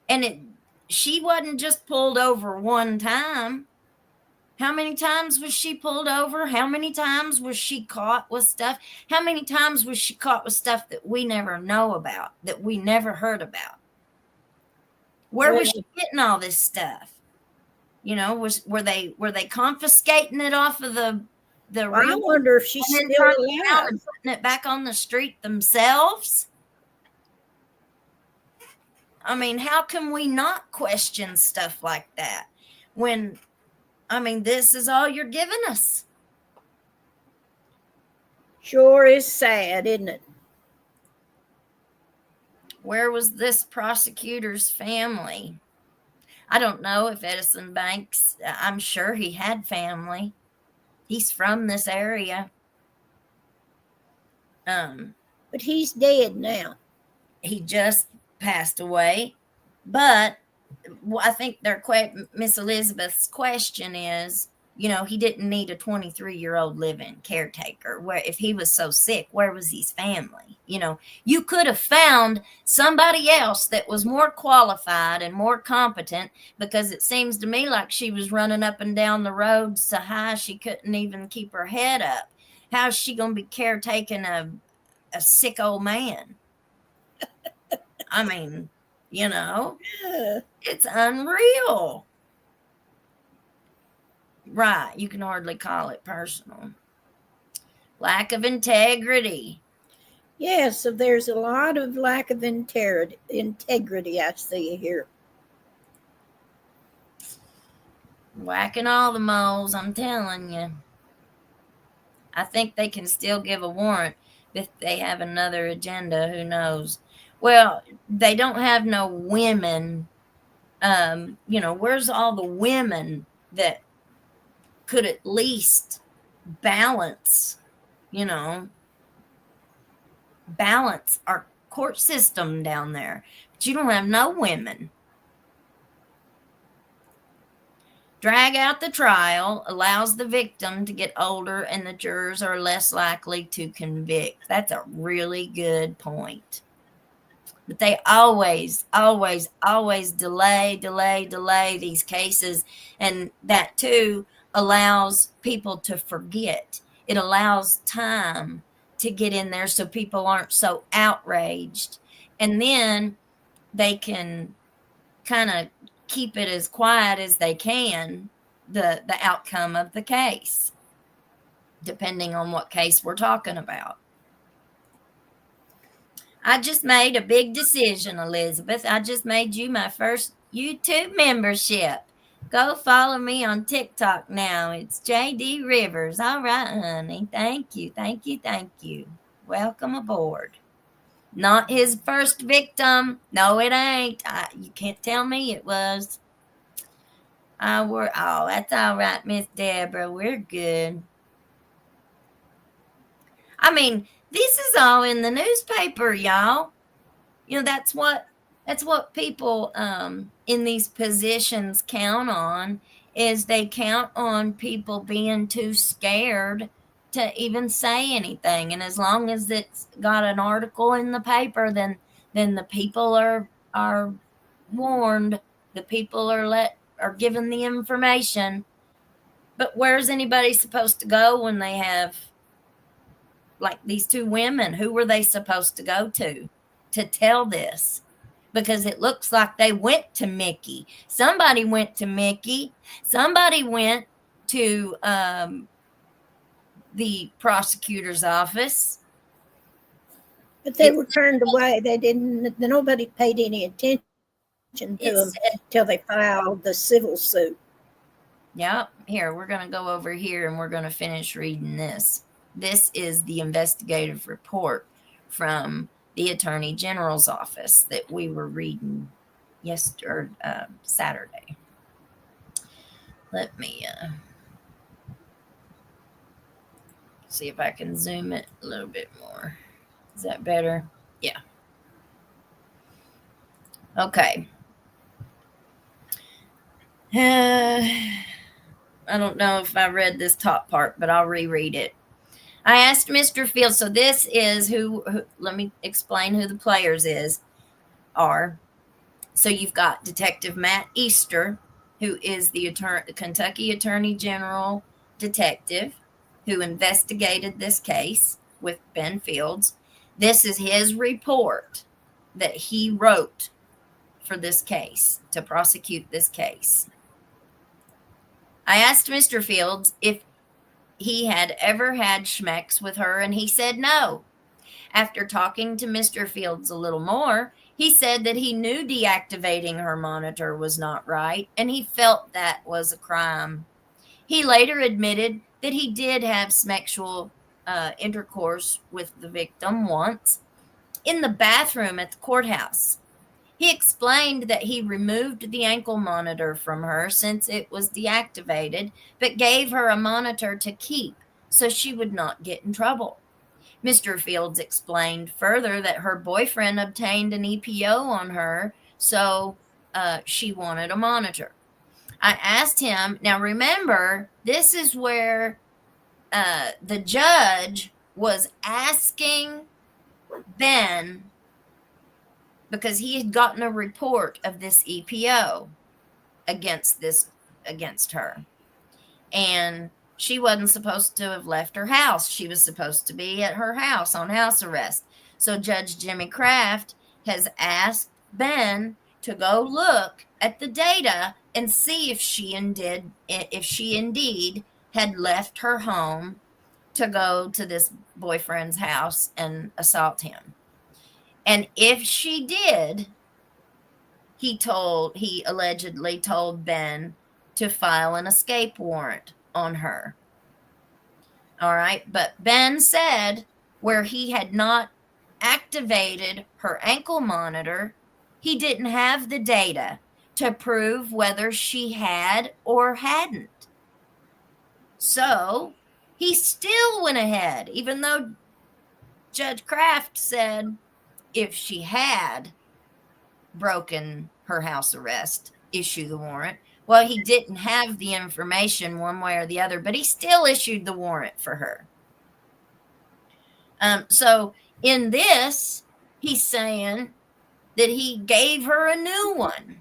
and she wasn't just pulled over one time. How many times was she pulled over? How many times was she caught with stuff? How many times was she caught with stuff that we never know about, that we never heard about? Where was she getting all this stuff? Were they confiscating it off of the well, I wonder if she's still alive and putting it back on the street themselves? I mean, how can we not question stuff like that when, this is all you're giving us? Sure is sad, isn't it? Where was this prosecutor's family? I don't know if Edison Banks, I'm sure he had family. He's from this area. But he's dead now. He just passed away. But I think Miss Elizabeth's question is, He didn't need a 23-year-old living caretaker. Where if he was so sick, where was his family? You could have found somebody else that was more qualified and more competent, because it seems to me like she was running up and down the road so high she couldn't even keep her head up. How's she going to be caretaking a sick old man? I mean, it's unreal. Right. You can hardly call it personal. Lack of integrity. Yes, so there's a lot of lack of integrity I see here. Whacking all the moles, I'm telling you. I think they can still give a warrant if they have another agenda. Who knows? Well, they don't have no women. Where's all the women that could at least balance our court system down there? But you don't have no women. Drag out the trial allows the victim to get older, and the jurors are less likely to convict. That's a really good point. But they always delay these cases. And that too allows people to forget. It allows time to get in there so people aren't so outraged. And then they can kind of keep it as quiet as they can, the outcome of the case, depending on what case we're talking about. I just made a big decision, Elizabeth. I just made you my first YouTube membership. Go follow me on TikTok now. It's JD Rivers. All right, honey. Thank you. Welcome aboard. Not his first victim. No, it ain't. You can't tell me it was. That's all right, Miss Deborah. We're good. I mean, this is all in the newspaper, y'all. That's what people in these positions count on, is they count on people being too scared to even say anything. And as long as it's got an article in the paper, then the people are warned. The people are given the information. But where's anybody supposed to go when they have, like, these two women? Who were they supposed to go to tell this? Because it looks like they went to Mickey. Somebody went to Mickey. Somebody went to the prosecutor's office. But they were turned away. Nobody paid any attention to them until they filed the civil suit. Yep. Here, we're going to go over here and we're going to finish reading this. This is the investigative report from the Attorney General's office that we were reading Saturday. Let me see if I can zoom it a little bit more. Is that better? Yeah. Okay. I don't know if I read this top part, but I'll reread it. I asked Mr. Fields, so this is who let me explain who the players are. So you've got Detective Matt Easter, who is the Kentucky Attorney General detective who investigated this case with Ben Fields. This is his report that he wrote for this case, to prosecute this case. I asked Mr. Fields if he had ever had schmecks with her, and he said no. After talking to Mr. Fields a little more, he said that he knew deactivating her monitor was not right, and he felt that was a crime. He later admitted that he did have sexual intercourse with the victim once in the bathroom at the courthouse. He explained that he removed the ankle monitor from her since it was deactivated, but gave her a monitor to keep so she would not get in trouble. Mr. Fields explained further that her boyfriend obtained an EPO on her, so she wanted a monitor. I asked him, now remember, this is where the judge was asking Ben, because he had gotten a report of this EPO against her. And she wasn't supposed to have left her house. She was supposed to be at her house on house arrest. So Judge Jimmy Kraft has asked Ben to go look at the data and see if she indeed had left her home to go to this boyfriend's house and assault him. And if she did, he allegedly told Ben to file an escape warrant on her. All right. But Ben said where he had not activated her ankle monitor, he didn't have the data to prove whether she had or hadn't. So he still went ahead, even though Judge Kraft said if she had broken her house arrest, issue the warrant. Well, he didn't have the information one way or the other, but he still issued the warrant for her. So in this, he's saying that he gave her a new one.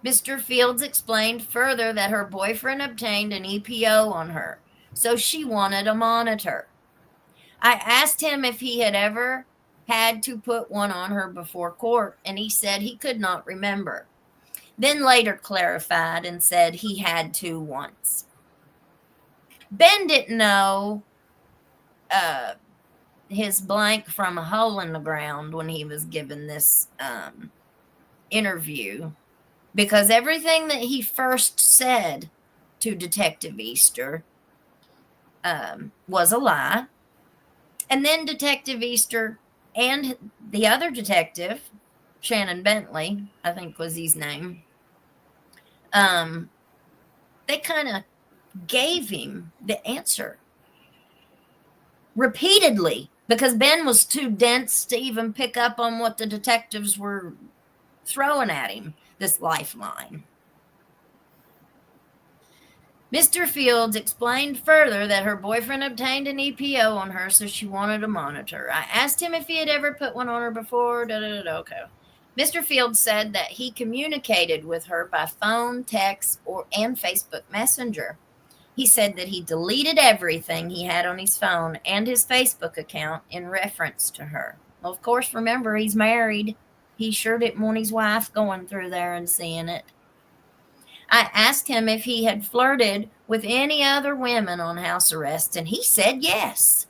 Mr. Fields explained further that her boyfriend obtained an EPO on her, so she wanted a monitor. I asked him if he had ever had to put one on her before court, and he said he could not remember. Then later clarified and said he had to once. Ben didn't know his blank from a hole in the ground when he was given this interview, because everything that he first said to Detective Easter was a lie. And then Detective Easter and the other detective, Shannon Bentley, I think was his name, they kind of gave him the answer repeatedly, because Ben was too dense to even pick up on what the detectives were throwing at him, this lifeline. Mr. Fields explained further that her boyfriend obtained an EPO on her, so she wanted a monitor. I asked him if he had ever put one on her before. Okay. Mr. Fields said that he communicated with her by phone, text, and Facebook Messenger. He said that he deleted everything he had on his phone and his Facebook account in reference to her. Well, of course, remember, he's married. He sure didn't want his wife going through there and seeing it. I asked him if he had flirted with any other women on house arrest, and he said yes.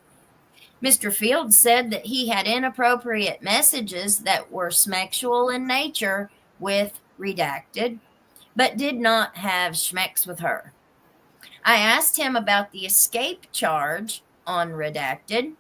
Mr. Fields said that he had inappropriate messages that were sexual in nature with Redacted, but did not have schmex with her. I asked him about the escape charge on Redacted.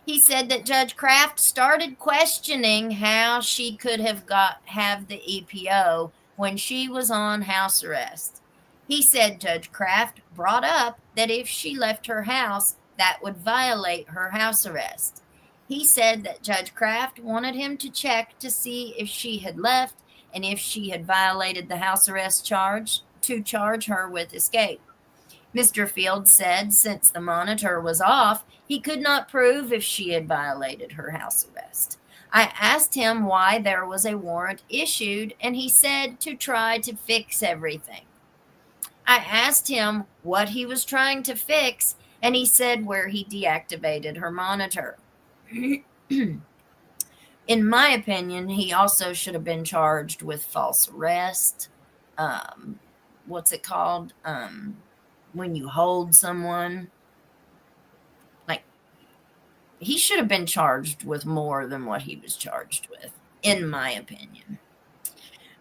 He said that Judge Kraft started questioning how she could have have the EPO when she was on house arrest. He said Judge Kraft brought up that if she left her house, that would violate her house arrest. He said that Judge Kraft wanted him to check to see if she had left and if she had violated the house arrest charge, to charge her with escape. Mr. Fields said since the monitor was off, he could not prove if she had violated her house arrest. I asked him why there was a warrant issued, and he said to try to fix everything. I asked him what he was trying to fix, and he said where he deactivated her monitor. In my opinion, he also should have been charged with false arrest. What's it called? When you hold someone. Like, he should have been charged with more than what he was charged with, in my opinion.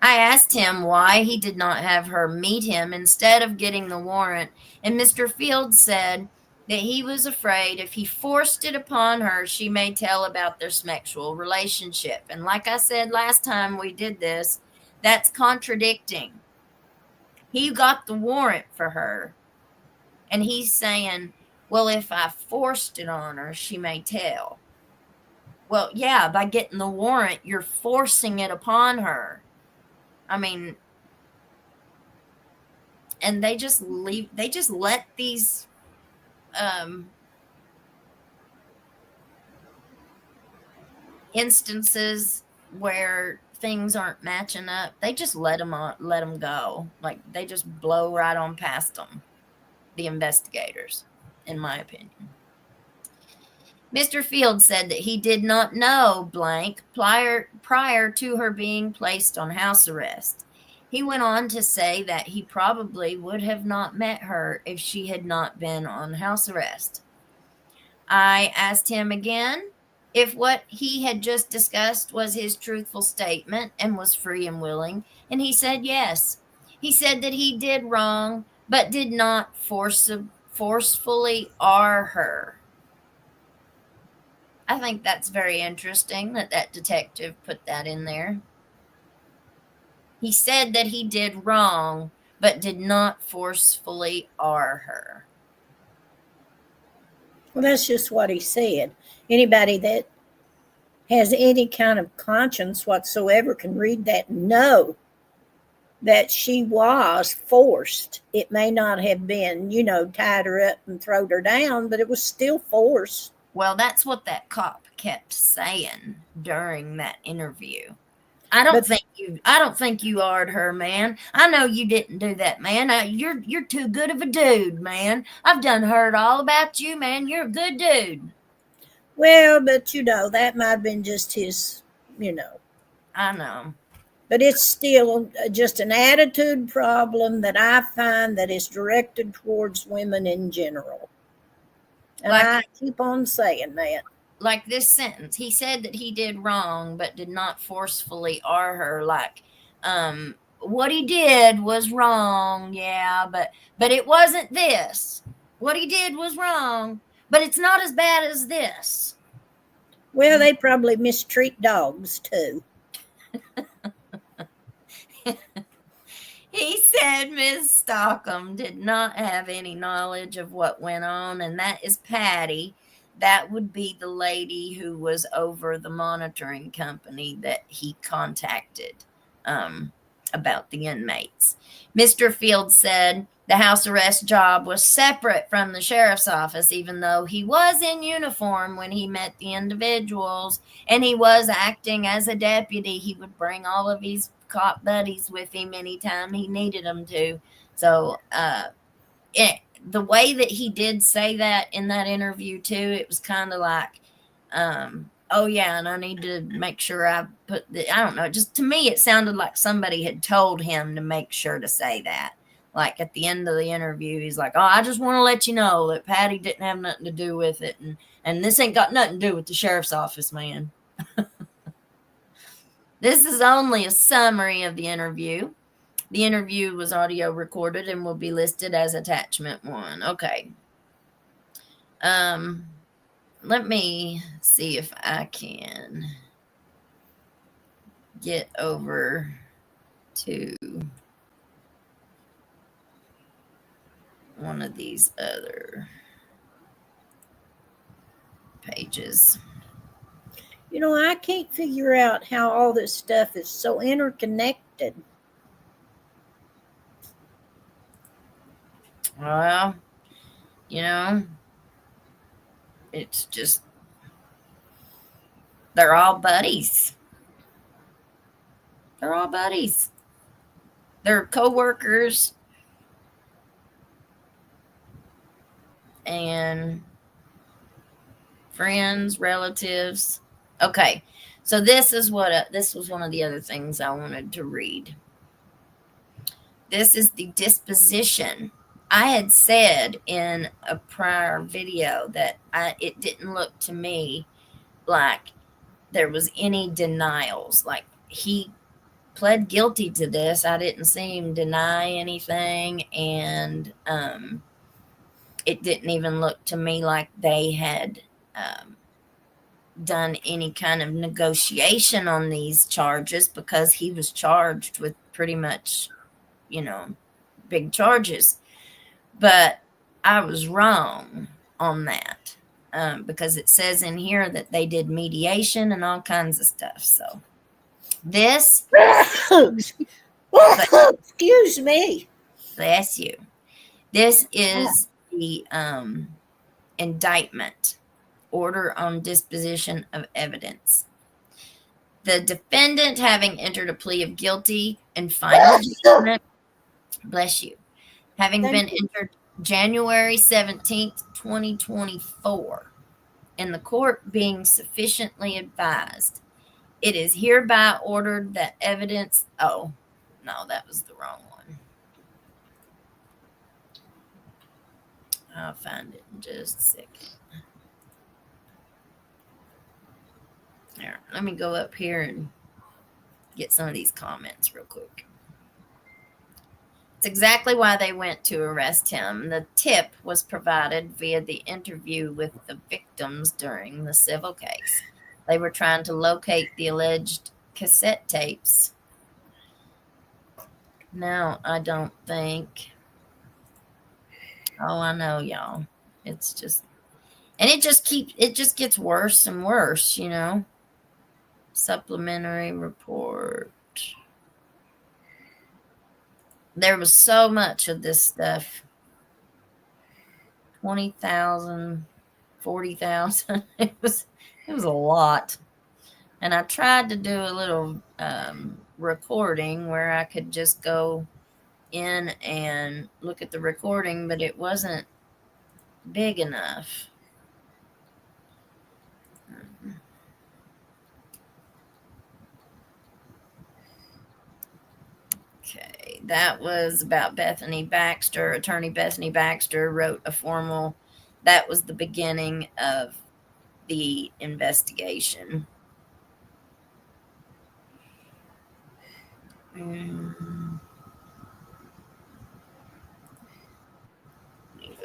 I asked him why he did not have her meet him instead of getting the warrant, and Mr. Fields said that he was afraid if he forced it upon her, she may tell about their sexual relationship. And like I said last time we did this, that's contradicting. He got the warrant for her, and he's saying, well, if I forced it on her, she may tell. Well, yeah, by getting the warrant, you're forcing it upon her. I mean, and they just let these instances where things aren't matching up, they just let them go. Like they just blow right on past them, the investigators, in my opinion. Mr. Field said that he did not know blank prior to her being placed on house arrest. He went on to say that he probably would have not met her if she had not been on house arrest. I asked him again if what he had just discussed was his truthful statement and was free and willing, and he said yes. He said that he did wrong, but did not forcefully R her. I think that's very interesting that detective put that in there. He said that he did wrong, but did not forcefully R her. Well, that's just what he said. Anybody that has any kind of conscience whatsoever can read that and know that she was forced. It may not have been, tied her up and thrown her down, but it was still force. Well, that's what that cop kept saying during that interview. I don't think you R'd her, man. I know you didn't do that, man. You're too good of a dude, man. I've done heard all about you, man. You're a good dude. Well, but that might have been just his, I know. But it's still just an attitude problem that I find that is directed towards women in general. And I keep on saying that. Like this sentence, he said that he did wrong, but did not forcefully R her. Like, what he did was wrong, yeah, but it wasn't this. What he did was wrong, but it's not as bad as this. Well, they probably mistreat dogs too. He said Miss Stockham did not have any knowledge of what went on, and that is Patty. That would be the lady who was over the monitoring company that he contacted about the inmates. Mr. Field said the house arrest job was separate from the sheriff's office, even though he was in uniform when he met the individuals, and he was acting as a deputy. He would bring all of his cop buddies with him anytime he needed them to. So the way that he did say that in that interview too, it was kind of like, oh yeah, and I need to make sure I put I don't know, just to me it sounded like somebody had told him to make sure to say that. Like at the end of the interview, he's like, oh, I just want to let you know that Patty didn't have nothing to do with it, and this ain't got nothing to do with the sheriff's office, man. This is only a summary of the interview. The interview was audio recorded and will be listed as attachment 1. Okay. Let me see if I can get over to one of these other pages. I can't figure out how all this stuff is so interconnected. Well, it's just, they're all buddies. They're all buddies. They're co-workers and friends, relatives. Okay, so this was one of the other things I wanted to read. This is the disposition. I had said in a prior video that it didn't look to me like there was any denials. Like he pled guilty to this. I didn't see him deny anything, and it didn't even look to me like they had done any kind of negotiation on these charges, because he was charged with pretty much, big charges. But I was wrong on that, because it says in here that they did mediation and all kinds of stuff. So this, excuse me. Bless you. This is the indictment, order on disposition of evidence. The defendant, having entered a plea of guilty and final judgment, bless you, having been entered January 17th, 2024, and the court being sufficiently advised, it is hereby ordered that evidence. Oh, no, that was the wrong one. I'll find it in just a second. There, let me go up here and get some of these comments real quick. It's exactly why they went to arrest him. The tip was provided via the interview with the victims during the civil case. They were trying to locate the alleged cassette tapes. No, I don't think. Oh, I know, y'all. It's just, and it just gets worse and worse, you know. Supplementary report. There was so much of this stuff. 20,000, 40,000. It was a lot. And I tried to do a little recording where I could just go in and look at the recording, but it wasn't big enough. Okay, that was about Bethany Baxter. Attorney Bethany Baxter wrote a formal, that was the beginning of the investigation. Let me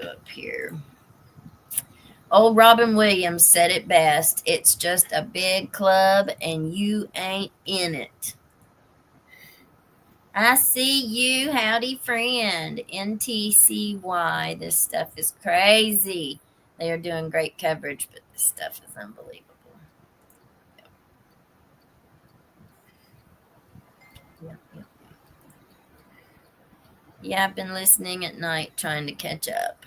go up here. Old Robin Williams said it best. It's just a big club and you ain't in it. I see you. Howdy, friend. NTCY. This stuff is crazy. They are doing great coverage, but this stuff is unbelievable. Yep. Yeah, I've been listening at night trying to catch up.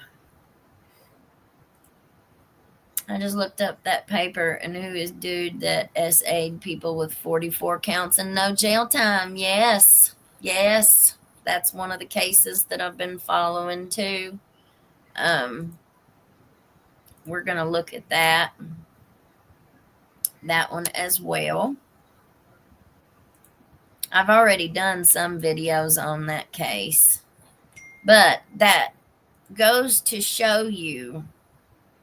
I just looked up that paper, and who is dude that SA'd people with 44 counts and no jail time? Yes. That's one of the cases that I've been following too. We're going to look at that one as well. I've already done some videos on that case, but that goes to show you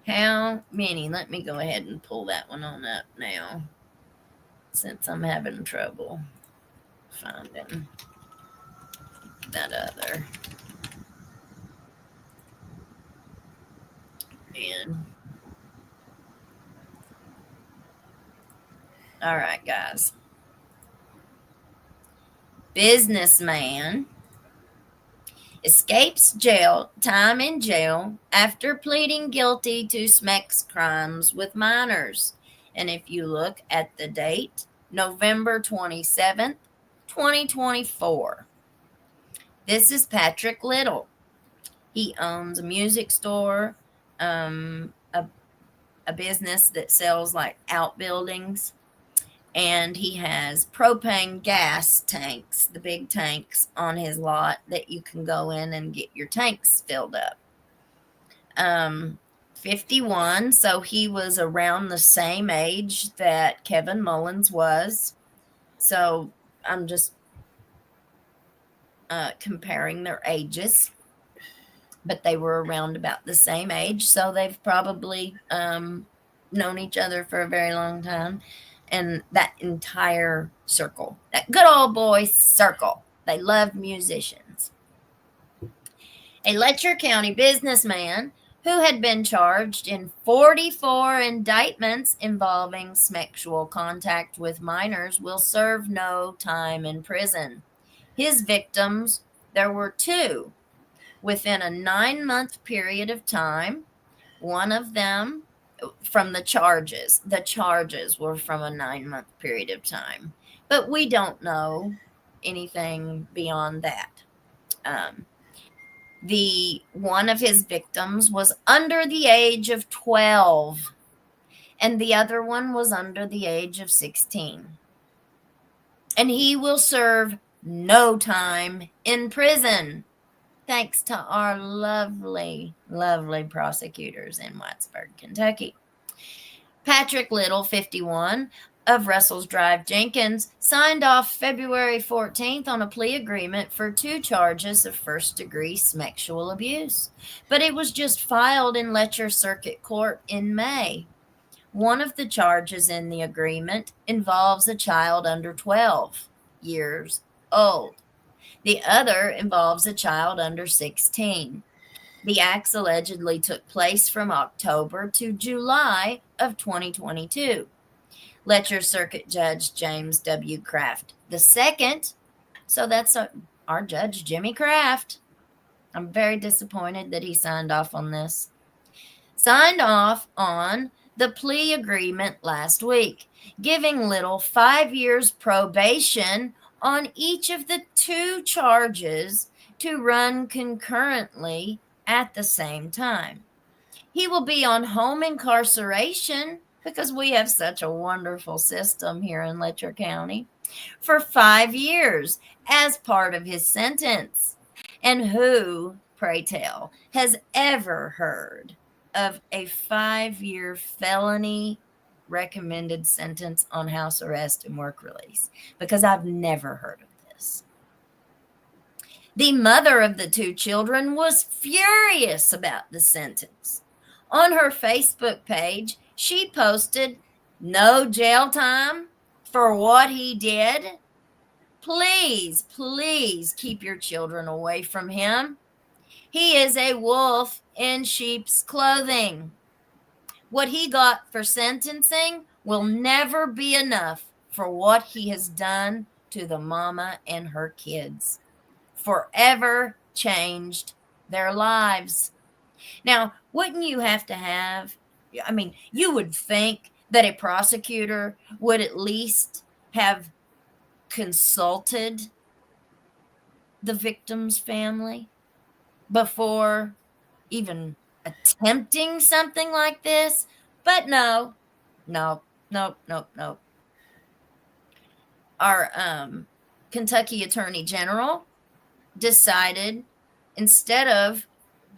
how many. Let me go ahead and pull that one on up now, since I'm having trouble finding that other. And all right, guys. Businessman escapes time in jail after pleading guilty to sex crimes with minors. And if you look at the date, November 27th, 2024. This is Patrick Little. He owns a music store, a business that sells like outbuildings. And he has propane gas tanks, the big tanks on his lot that you can go in and get your tanks filled up. 51, so he was around the same age that Kevin Mullins was. So I'm just comparing their ages. But they were around about the same age, so they've probably known each other for a very long time. And that entire circle, that good old boy circle, they love musicians. A Letcher County businessman who had been charged in 44 indictments involving sexual contact with minors will serve no time in prison. His victims, there were 2 within a 9-month period of time. One of them from the charges. The charges were from a 9-month period of time. But we don't know anything beyond that. One of his victims was under the age of 12, and the other one was under the age of 16. And he will serve no time in prison, thanks to our lovely, lovely prosecutors in Whitesburg, Kentucky. Patrick Little, 51, of Russell's Drive, Jenkins, signed off February 14th on a plea agreement for 2 charges of first-degree sexual abuse, but it was just filed in Letcher Circuit Court in May. One of the charges in the agreement involves a child under 12 years old. The other involves a child under 16. The acts allegedly took place from October to July of 2022. Letcher Circuit Judge James W. Kraft II, so that's our Judge Jimmy Kraft. I'm very disappointed that he signed off on this. Signed off on the plea agreement last week, giving Little 5 years probation on each of the 2 charges to run concurrently at the same time. He will be on home incarceration, because we have such a wonderful system here in Letcher County, for 5 years as part of his sentence. And who, pray tell, has ever heard of a 5-year felony recommended sentence on house arrest and work release? Because I've never heard of this. The mother of the 2 children was furious about the sentence. On her Facebook page, she posted, "No jail time for what he did. Please, please keep your children away from him. He is a wolf in sheep's clothing. What he got for sentencing will never be enough for what he has done to the mama and her kids. Forever changed their lives." Now, wouldn't you have to have, I mean, you would think that a prosecutor would at least have consulted the victim's family before even attempting something like this. But no. Our Kentucky Attorney General decided, instead of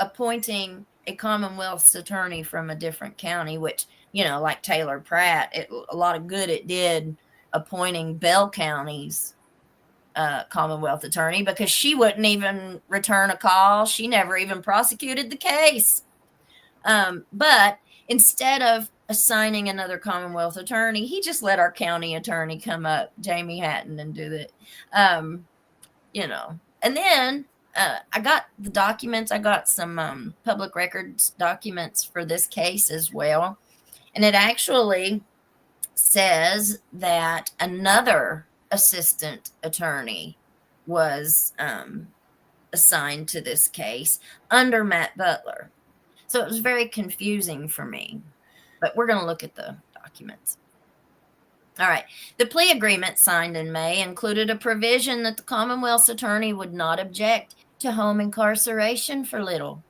appointing a Commonwealth's attorney from a different county, which, like Taylor Pratt, a lot of good it did appointing Bell County's Commonwealth attorney, because she wouldn't even return a call. She never even prosecuted the case. But instead of assigning another Commonwealth attorney, he just let our county attorney come up, Jamie Hatton, and do that. And then I got the documents. I got some public records documents for this case as well. And it actually says that another assistant attorney was assigned to this case under Matt Butler. So it was very confusing for me. But we're going to look at the documents. All right. The plea agreement signed in May included a provision that the Commonwealth's attorney would not object to home incarceration for Little.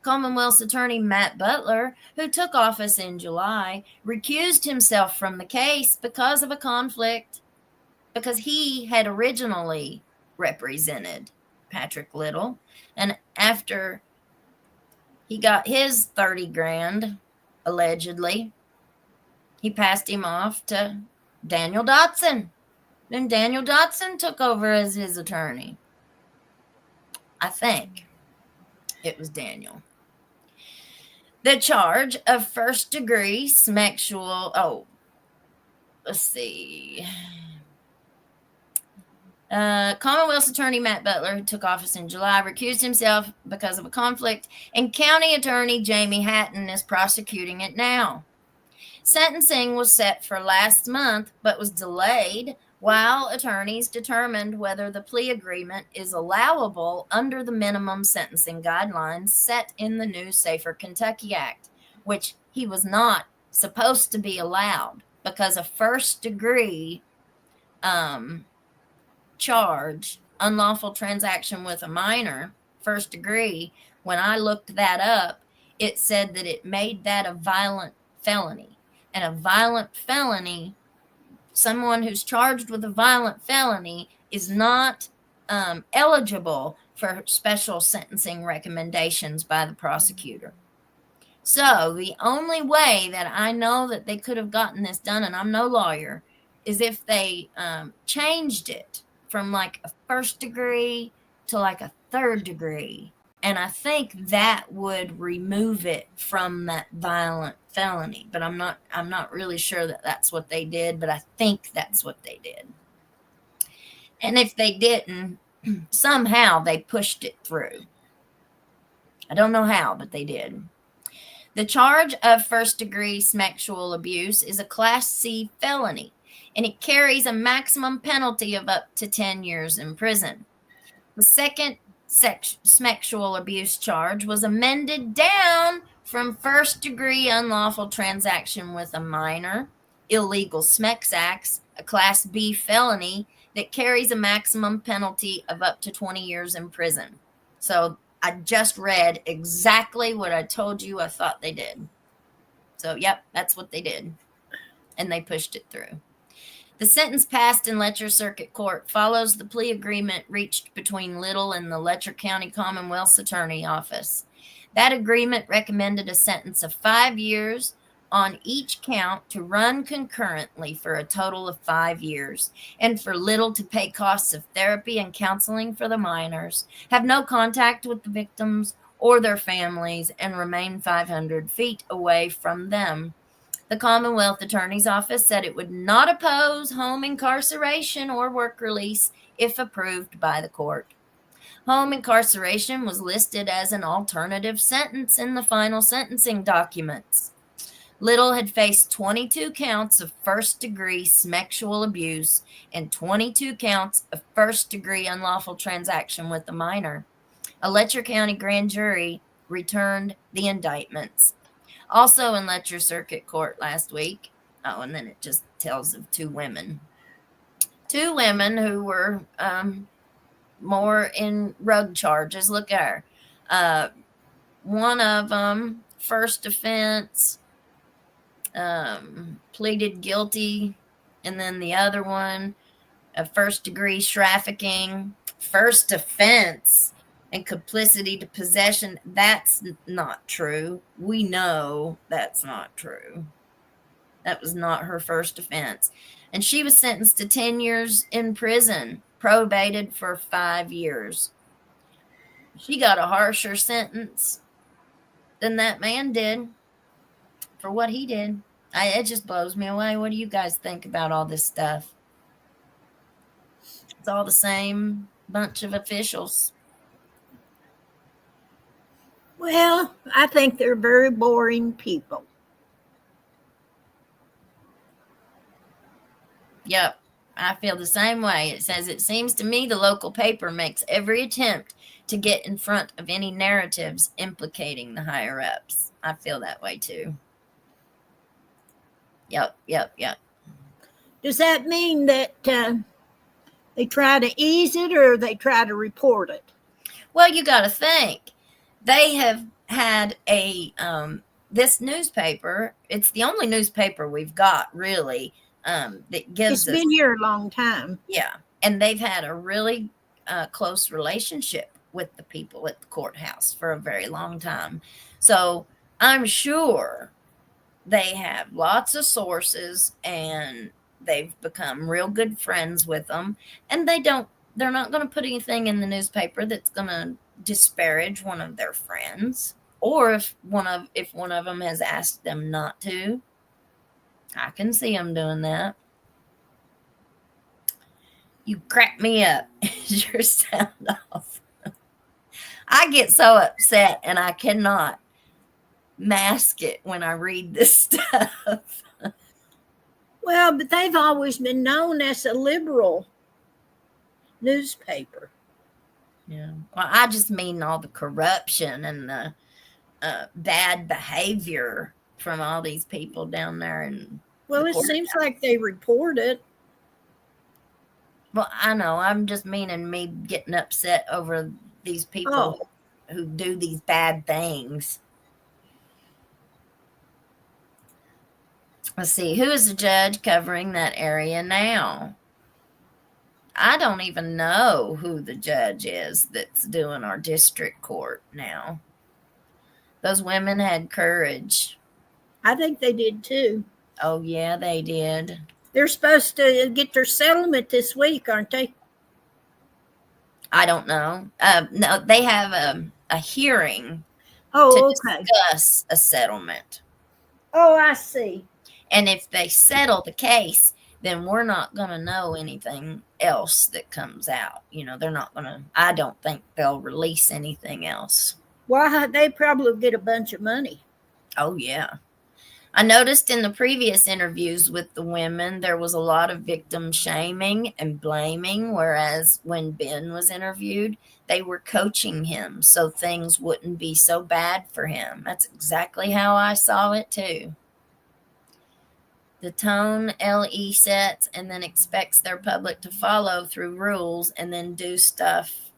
Commonwealth's attorney Matt Butler, who took office in July, recused himself from the case because of a conflict, because he had originally represented Patrick Little. And after he got his 30 grand, allegedly, he passed him off to Daniel Dotson. Then Daniel Dotson took over as his attorney. I think it was Daniel. The charge of first-degree sexual, let's see. Commonwealth's attorney Matt Butler, who took office in July, recused himself because of a conflict, and county attorney Jamie Hatton is prosecuting it now. Sentencing was set for last month, but was delayed while attorneys determined whether the plea agreement is allowable under the minimum sentencing guidelines set in the new Safer Kentucky Act, which he was not supposed to be allowed, because a first-degree charge, unlawful transaction with a minor, first degree, when I looked that up, it said that it made that a violent felony. And a violent felony, someone who's charged with a violent felony, is not eligible for special sentencing recommendations by the prosecutor. So the only way that I know that they could have gotten this done, and I'm no lawyer, is if they changed it from like a first degree to like a third degree. And I think that would remove it from that violent felony. But I'm not really sure that that's what they did, but I think that's what they did. And if they didn't, somehow they pushed it through. I don't know how, but they did. The charge of first-degree sexual abuse is a Class C felony, and it carries a maximum penalty of up to 10 years in prison. The second sexual abuse charge was amended down from first-degree unlawful transaction with a minor, illegal sex acts, a Class B felony that carries a maximum penalty of up to 20 years in prison. So I just read exactly what I told you I thought they did. So, yep, that's what they did. And they pushed it through. The sentence passed in Letcher Circuit Court follows the plea agreement reached between Little and the Letcher County Commonwealth's Attorney Office. That agreement recommended a sentence of 5 years on each count to run concurrently for a total of 5 years, and for Little to pay costs of therapy and counseling for the minors, have no contact with the victims or their families, and remain 500 feet away from them. The Commonwealth Attorney's Office said it would not oppose home incarceration or work release if approved by the court. Home incarceration was listed as an alternative sentence in the final sentencing documents. Little had faced 22 counts of first-degree sexual abuse and 22 counts of first-degree unlawful transaction with a minor. A Letcher County grand jury returned the indictments. Also in Letcher Circuit Court last week, and then it just tells of two women. Two women who were more in rug charges. Look at her. One of them, first offense, pleaded guilty, and then the other one, a first-degree trafficking, first offense, and complicity to possession. That's not true. We know that's not true. That was not her first offense. And she was sentenced to 10 years in prison, probated for 5 years. She got a harsher sentence than that man did for what he did. It just blows me away. What do you guys think about all this stuff? It's all the same bunch of officials. Well, I think they're very boring people. Yep, I feel the same way. It says, it seems to me the local paper makes every attempt to get in front of any narratives implicating the higher-ups. I feel that way too. Yep. Does that mean that they try to ease it or they try to report it? Well, you got to think. They have had this newspaper. It's the only newspaper we've got, really, that gives It's been here a long time. Yeah, and they've had a really close relationship with the people at the courthouse for a very long time. So I'm sure they have lots of sources, and they've become real good friends with them. And they're not going to put anything in the newspaper that's going to disparage one of their friends, or if one of them has asked them not to. I can see them doing that. You crack me up. Is your sound off? I get so upset and I cannot mask it when I read this stuff. Well, but they've always been known as a liberal newspaper. Yeah. Well, I just mean all the corruption and the bad behavior from all these people down there. Well, it seems like they report it. Well, I know. I'm just meaning me getting upset over these people who do these bad things. Let's see, who is the judge covering that area now? I don't even know who the judge is that's doing our district court now. Those women had courage. I think they did too. Oh, yeah, they did. They're supposed to get their settlement this week, aren't they? I don't know. No, they have a hearing Oh, to okay. discuss a settlement. Oh, I see. And if they settle the case, then we're not going to know anything else that comes out. They're not going to, I don't think they'll release anything else. Well, they probably get a bunch of money. Oh, yeah. I noticed in the previous interviews with the women, there was a lot of victim shaming and blaming, whereas when Ben was interviewed, they were coaching him so things wouldn't be so bad for him. That's exactly how I saw it too. The tone LE sets and then expects their public to follow through rules and then do stuff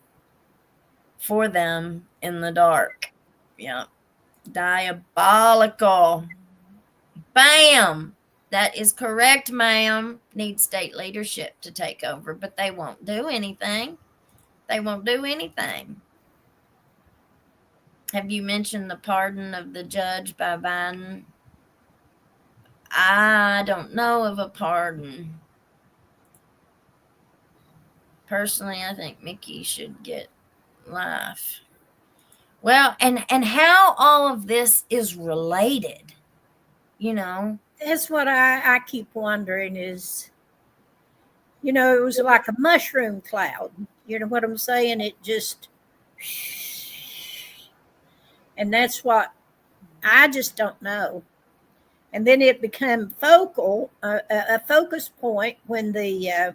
for them in the dark. Yep. Diabolical. Bam! That is correct, ma'am. Need state leadership to take over, but they won't do anything. They won't do anything. Have you mentioned the pardon of the judge by Biden? I don't know of a pardon. Personally, I think Mickey should get life. Well, and how all of this is related, That's what I keep wondering is, it was like a mushroom cloud. You know what I'm saying? It just, and that's what I just don't know. And then it became a focus point when the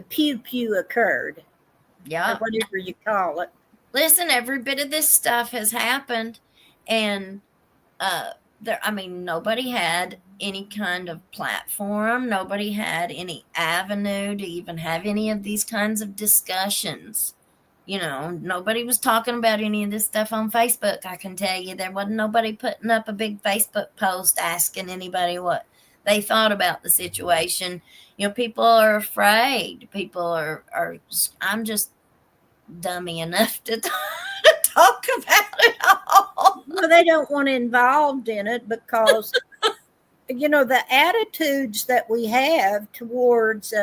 pew pew occurred. Yeah. Or whatever you call it. Listen, every bit of this stuff has happened, and nobody had any kind of platform. Nobody had any avenue to even have any of these kinds of discussions. Nobody was talking about any of this stuff on Facebook. I can tell you there wasn't nobody putting up a big Facebook post asking anybody what they thought about the situation. People are afraid. People are I'm just dummy enough to talk about it all. Well, they don't want involved in it because, the attitudes that we have towards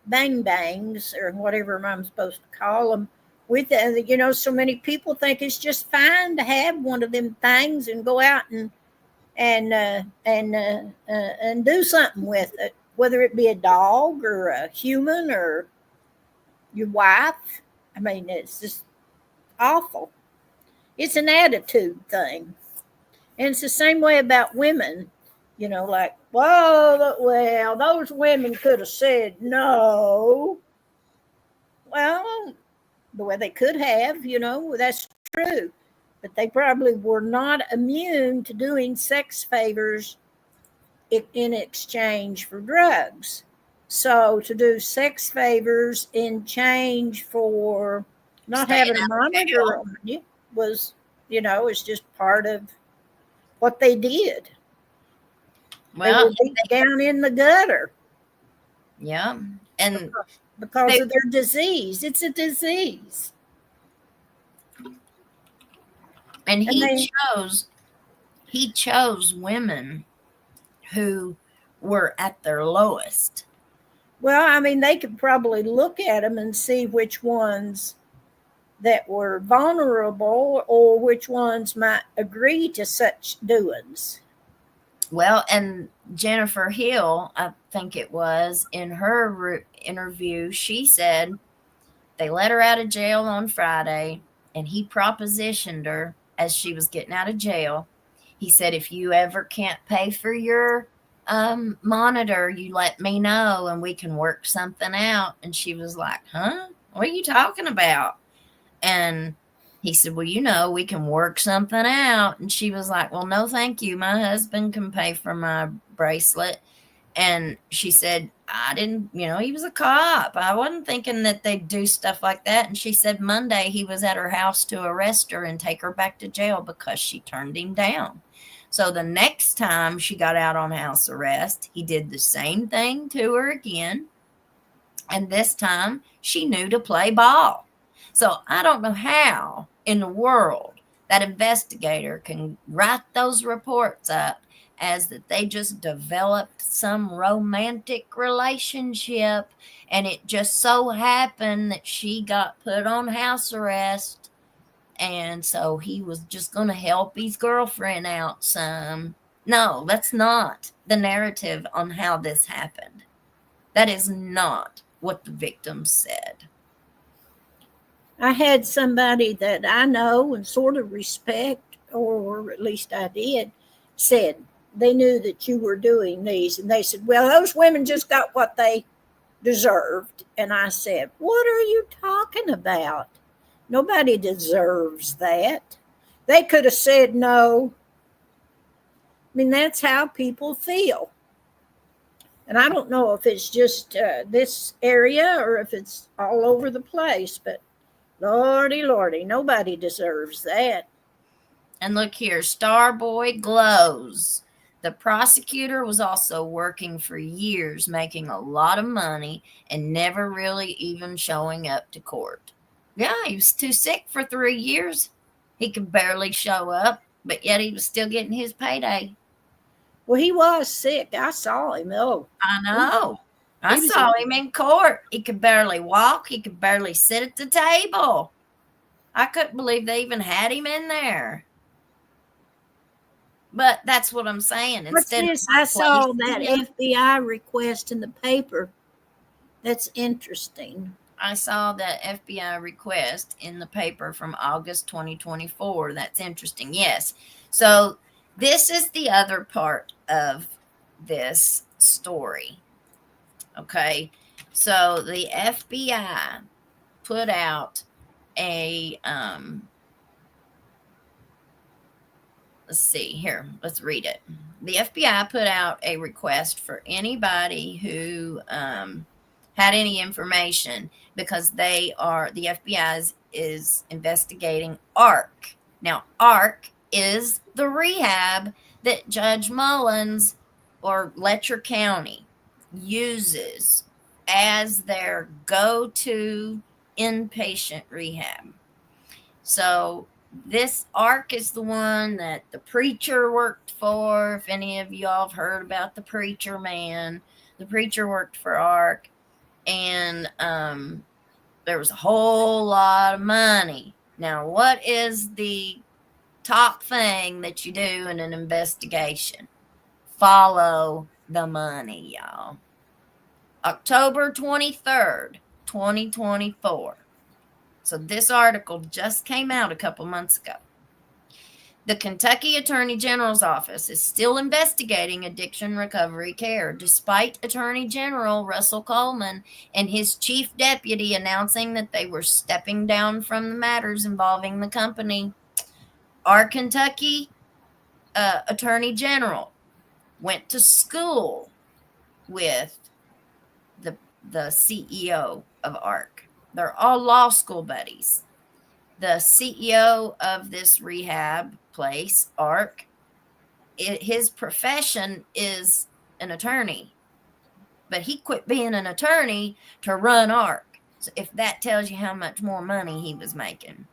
bang bangs or whatever I'm supposed to call them, with so many people think it's just fine to have one of them things and go out and do something with it, whether it be a dog or a human or your wife. I mean, it's just awful. It's an attitude thing. And it's the same way about women, like, well, those women could have said no. Well, the way they could have, that's true. But they probably were not immune to doing sex favors in exchange for drugs. So to do sex favors in change for not having a monitor on you was, it's just part of what they did. Well, they were down in the gutter. Yeah. And because of their disease. It's a disease. And he chose women who were at their lowest. Well, they could probably look at them and see which ones that were vulnerable or which ones might agree to such doings. Well, and Jennifer Hill, I think it was, in her interview, she said they let her out of jail on Friday, and he propositioned her as she was getting out of jail. He said, if you ever can't pay for your monitor, you let me know and we can work something out. And she was like, huh? What are you talking about? And he said, well, we can work something out. And she was like, well, no, thank you. My husband can pay for my bracelet. And she said, I didn't, he was a cop. I wasn't thinking that they'd do stuff like that. And she said Monday he was at her house to arrest her and take her back to jail because she turned him down. So the next time she got out on house arrest, he did the same thing to her again. And this time she knew to play ball. So I don't know how in the world that investigator can write those reports up as that they just developed some romantic relationship, and it just so happened that she got put on house arrest, and so he was just going to help his girlfriend out some. No, that's not the narrative on how this happened. That is not what the victim said. I had somebody that I know and sort of respect, or at least I did, said they knew that you were doing these. And they said, well, those women just got what they deserved. And I said, what are you talking about? Nobody deserves that. They could have said no. I mean, that's how people feel. And I don't know if it's just this area or if it's all over the place, but Lordy, Lordy, nobody deserves that. And look here, Starboy glows. The prosecutor was also working for years, making a lot of money, and never really even showing up to court. Yeah, he was too sick for 3 years. He could barely show up, but yet he was still getting his payday. Well, he was sick. I saw him. Oh, I know. I saw him in court. He could barely walk. He could barely sit at the table. I couldn't believe they even had him in there. But that's what I'm saying. What's this? I saw that FBI request in the paper. That's interesting. I saw that FBI request in the paper from August 2024. That's interesting. Yes. So this is the other part of this story. Okay. So the FBI put out a, let's see here. Let's read it. The FBI put out a request for anybody who had any information, because the FBI is investigating ARC. Now, ARC is the rehab that Judge Mullins or Letcher County uses as their go-to inpatient rehab. So this ARC is the one that the preacher worked for. If any of y'all have heard about the preacher man, the preacher worked for ARC, and there was a whole lot of money. Now, what is the top thing that you do in an investigation? Follow the money, y'all. October 23rd, 2024. So this article just came out a couple months ago. The Kentucky Attorney General's office is still investigating addiction recovery care, despite Attorney General Russell Coleman and his chief deputy announcing that they were stepping down from the matters involving the company. Our Kentucky Attorney General went to school with the CEO of ARC. They're all law school buddies. The CEO of this rehab place, ARC, his profession is an attorney, but he quit being an attorney to run ARC. So if that tells you how much more money he was making.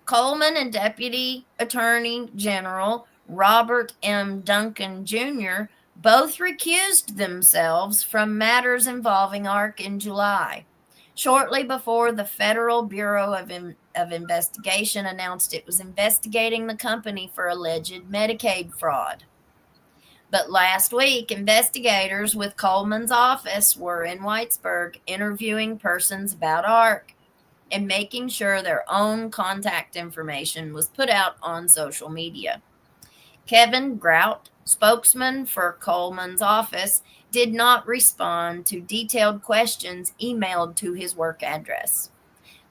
Coleman and Deputy Attorney General Robert M. Duncan Jr. both recused themselves from matters involving ARC in July, shortly before the Federal Bureau of Investigation announced it was investigating the company for alleged Medicaid fraud. But last week, investigators with Coleman's office were in Whitesburg interviewing persons about ARC and making sure their own contact information was put out on social media. Kevin Grout, spokesman for Coleman's office, did not respond to detailed questions emailed to his work address.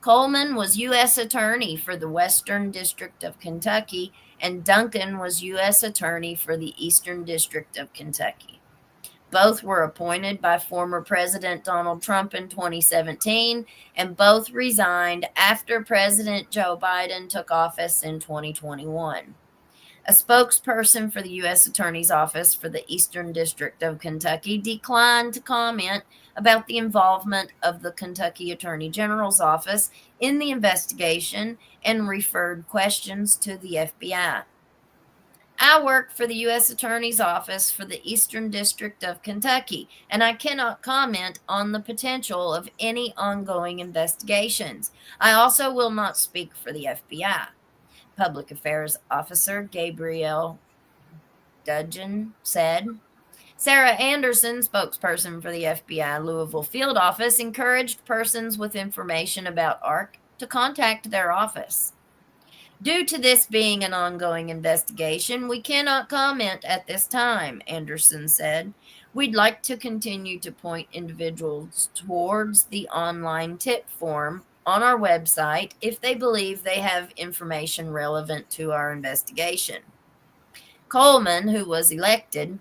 Coleman was U.S. Attorney for the Western District of Kentucky and Duncan was U.S. Attorney for the Eastern District of Kentucky. Both were appointed by former President Donald Trump in 2017, and both resigned after President Joe Biden took office in 2021. A spokesperson for the U.S. Attorney's Office for the Eastern District of Kentucky declined to comment about the involvement of the Kentucky Attorney General's office in the investigation and referred questions to the FBI. I work for the U.S. Attorney's Office for the Eastern District of Kentucky, and I cannot comment on the potential of any ongoing investigations. I also will not speak for the FBI. Public Affairs Officer Gabrielle Dudgeon said. Sarah Anderson, spokesperson for the FBI Louisville Field Office, encouraged persons with information about ARC to contact their office. Due to this being an ongoing investigation, we cannot comment at this time, Anderson said. We'd like to continue to point individuals towards the online tip form on our website if they believe they have information relevant to our investigation. Coleman, who was elected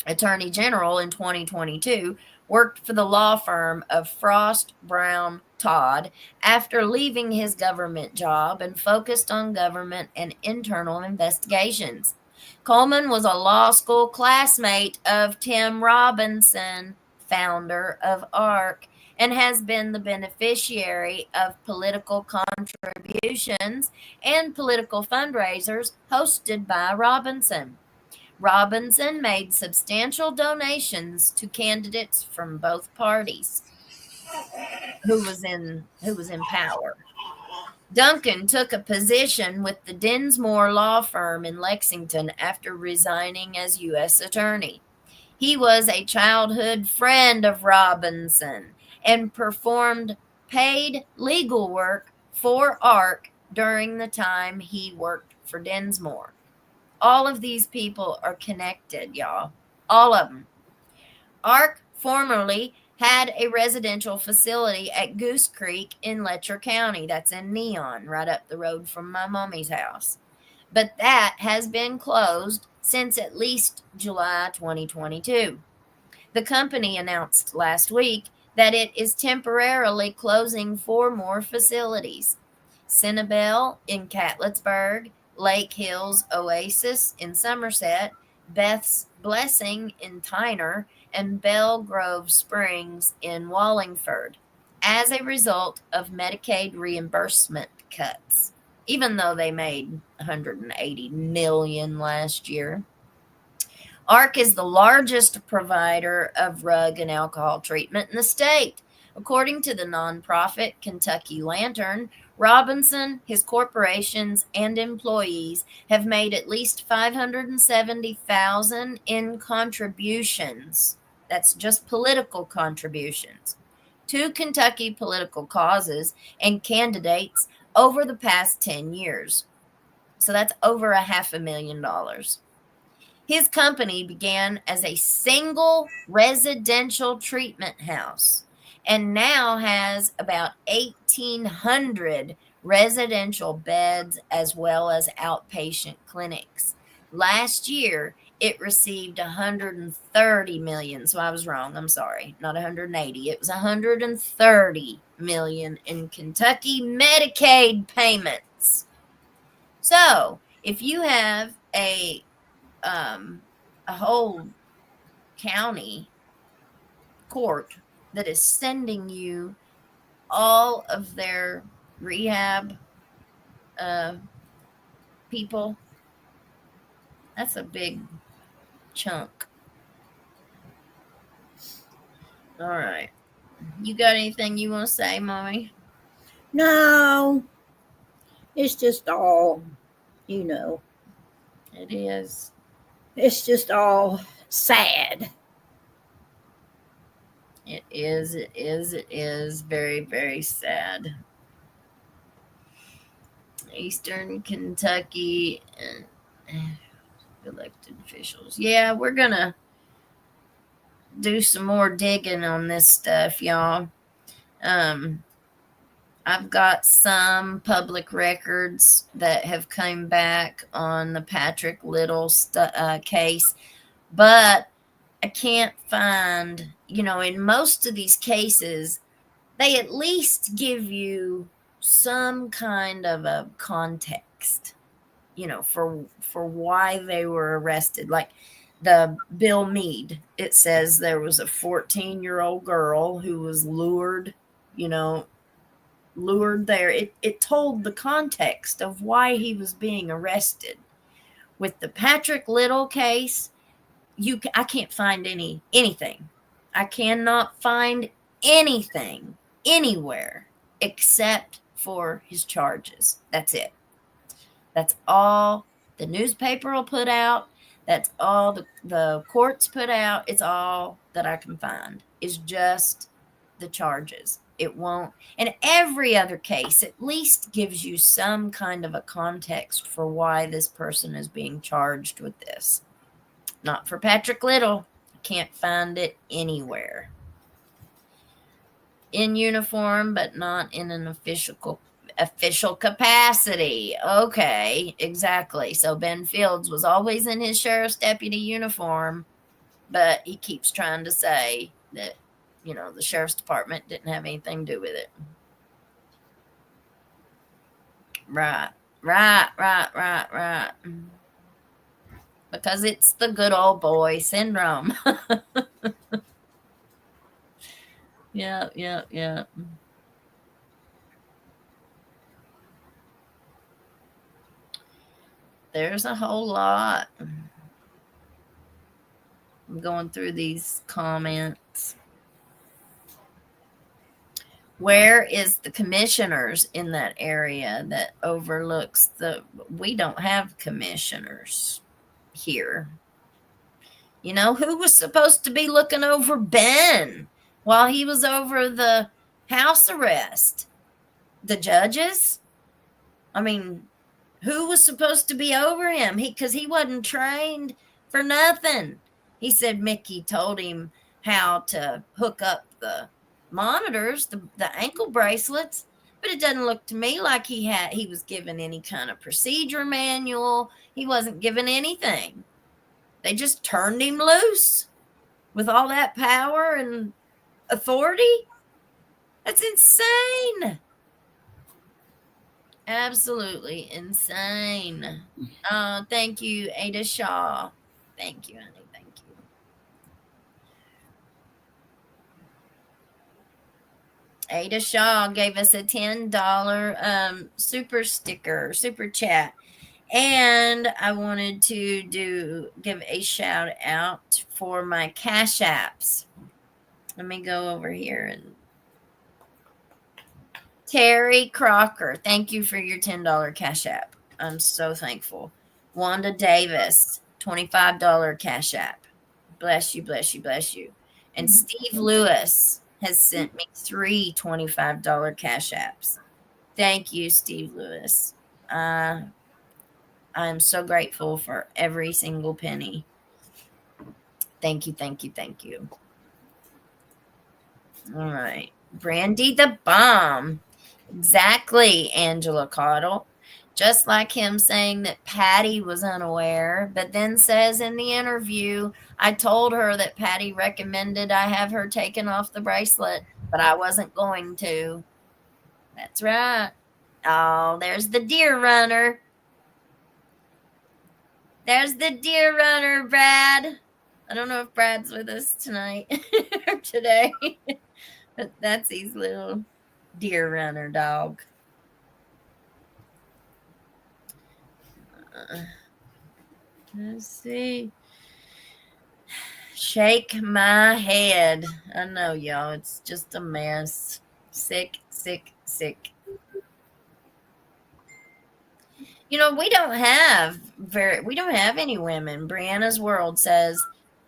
Attorney General in 2022, worked for the law firm of Frost, Brown, Todd after leaving his government job and focused on government and internal investigations. Coleman was a law school classmate of Tim Robinson, founder of ARC, and has been the beneficiary of political contributions and political fundraisers hosted by Robinson. Robinson made substantial donations to candidates from both parties who was in power. Duncan took a position with the Dinsmore law firm in Lexington after resigning as U.S. Attorney. He was a childhood friend of Robinson and performed paid legal work for ARC during the time he worked for Dinsmore. All of these people are connected, y'all. All of them. ARC formerly had a residential facility at Goose Creek in Letcher County. That's in Neon, right up the road from my mommy's house. But that has been closed since at least July 2022. The company announced last week that it is temporarily closing 4 more facilities. Cinnabel in Catlettsburg, Lake Hills Oasis in Somerset, Beth's Blessing in Tyner, and Bell Grove Springs in Wallingford as a result of Medicaid reimbursement cuts, even though they made $180 million last year. ARC is the largest provider of drug and alcohol treatment in the state. According to the nonprofit Kentucky Lantern, Robinson, his corporations, and employees have made at least $570,000 in contributions. That's just political contributions to Kentucky political causes and candidates over the past 10 years. So that's over $500,000. His company began as a single residential treatment house and now has about 1,800 residential beds as well as outpatient clinics. Last year, it received $130 million. So I was wrong. I'm sorry. Not 180. It was $130 million in Kentucky Medicaid payments. So if you have a whole county court that is sending you all of their rehab people, that's a big chunk. All right. You got anything you want to say, Mommy? No, it's just all, It is. it's just all sad. It is very, very sad. Eastern Kentucky and elected officials. Yeah, we're going to do some more digging on this stuff, y'all. I've got some public records that have come back on the Patrick Little case, but I can't find, in most of these cases, they at least give you some kind of a context, for why they were arrested. Like the Bill Meade, it says there was a 14-year-old girl who was lured there. It told the context of why he was being arrested. With the Patrick Little case, I can't find anything. I cannot find anything anywhere except for his charges. That's it. That's all the newspaper will put out. That's all the courts put out. It's all that I can find is just the charges. It won't. And every other case at least gives you some kind of a context for why this person is being charged with this. Not for Patrick Little. I can't find it anywhere. In uniform, but not in an official capacity. Okay, exactly. So Ben Fields was always in his sheriff's deputy uniform, but he keeps trying to say that, the sheriff's department didn't have anything to do with it. Right. Because it's the good old boy syndrome. Yeah. There's a whole lot. I'm going through these comments. Where is the commissioners in that area that overlooks we don't have commissioners here. Who was supposed to be looking over Ben while he was over the house arrest? The judges? I mean, who was supposed to be over him? Because he wasn't trained for nothing. He said Mickey told him how to hook up the monitors, the ankle bracelets, but it doesn't look to me like he was given any kind of procedure manual. He wasn't given anything. They just turned him loose with all that power and authority. That's insane. Absolutely insane. Thank you, Ada Shaw. Thank you, honey. Thank you. Ada Shaw gave us a $10 super chat. And I wanted to give a shout out for my Cash Apps. Let me go over here. And Terry Crocker, thank you for your $10 Cash App. I'm so thankful. Wanda Davis, $25 Cash App. Bless you, bless you, bless you. And Steve Lewis has sent me 3 $25 Cash Apps. Thank you, Steve Lewis. I'm so grateful for every single penny. Thank you, thank you, thank you. All right. Brandy the Bomb. Exactly, Angela Cottle. Just like him saying that Patty was unaware, but then says in the interview, I told her that Patty recommended I have her taken off the bracelet, but I wasn't going to. That's right. Oh, there's the deer runner. There's the deer runner, Brad. I don't know if Brad's with us tonight or today, but that's his little deer runner dog. Let's see. Shake my head. I know, y'all. It's just a mess. Sick, sick, sick. We don't have any women. Brianna's World says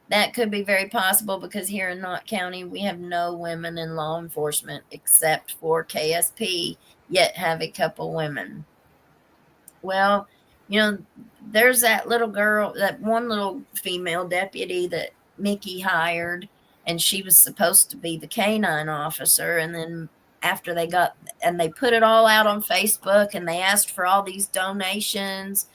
that could be very possible because here in Knott County, we have no women in law enforcement except for KSP, yet have a couple women. Well, there's that little girl, that one little female deputy that Mickey hired, and she was supposed to be the canine officer. And then after they got, and they put it all out on Facebook, and they asked for all these donations,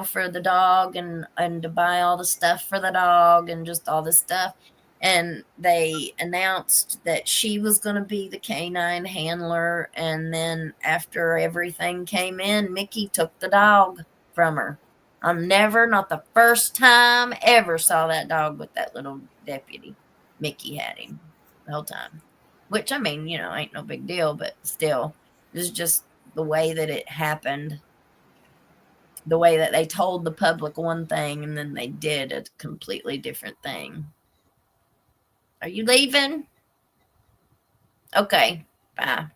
for the dog, and to buy all the stuff for the dog and just all this stuff. And they announced that she was going to be the canine handler. And then after everything came in, Mickey took the dog from her. Not the first time ever saw that dog with that little deputy. Mickey had him the whole time, which, I mean, ain't no big deal, but still, it was just the way that it happened, the way that they told the public one thing and then they did a completely different thing. Are you leaving? Okay, bye.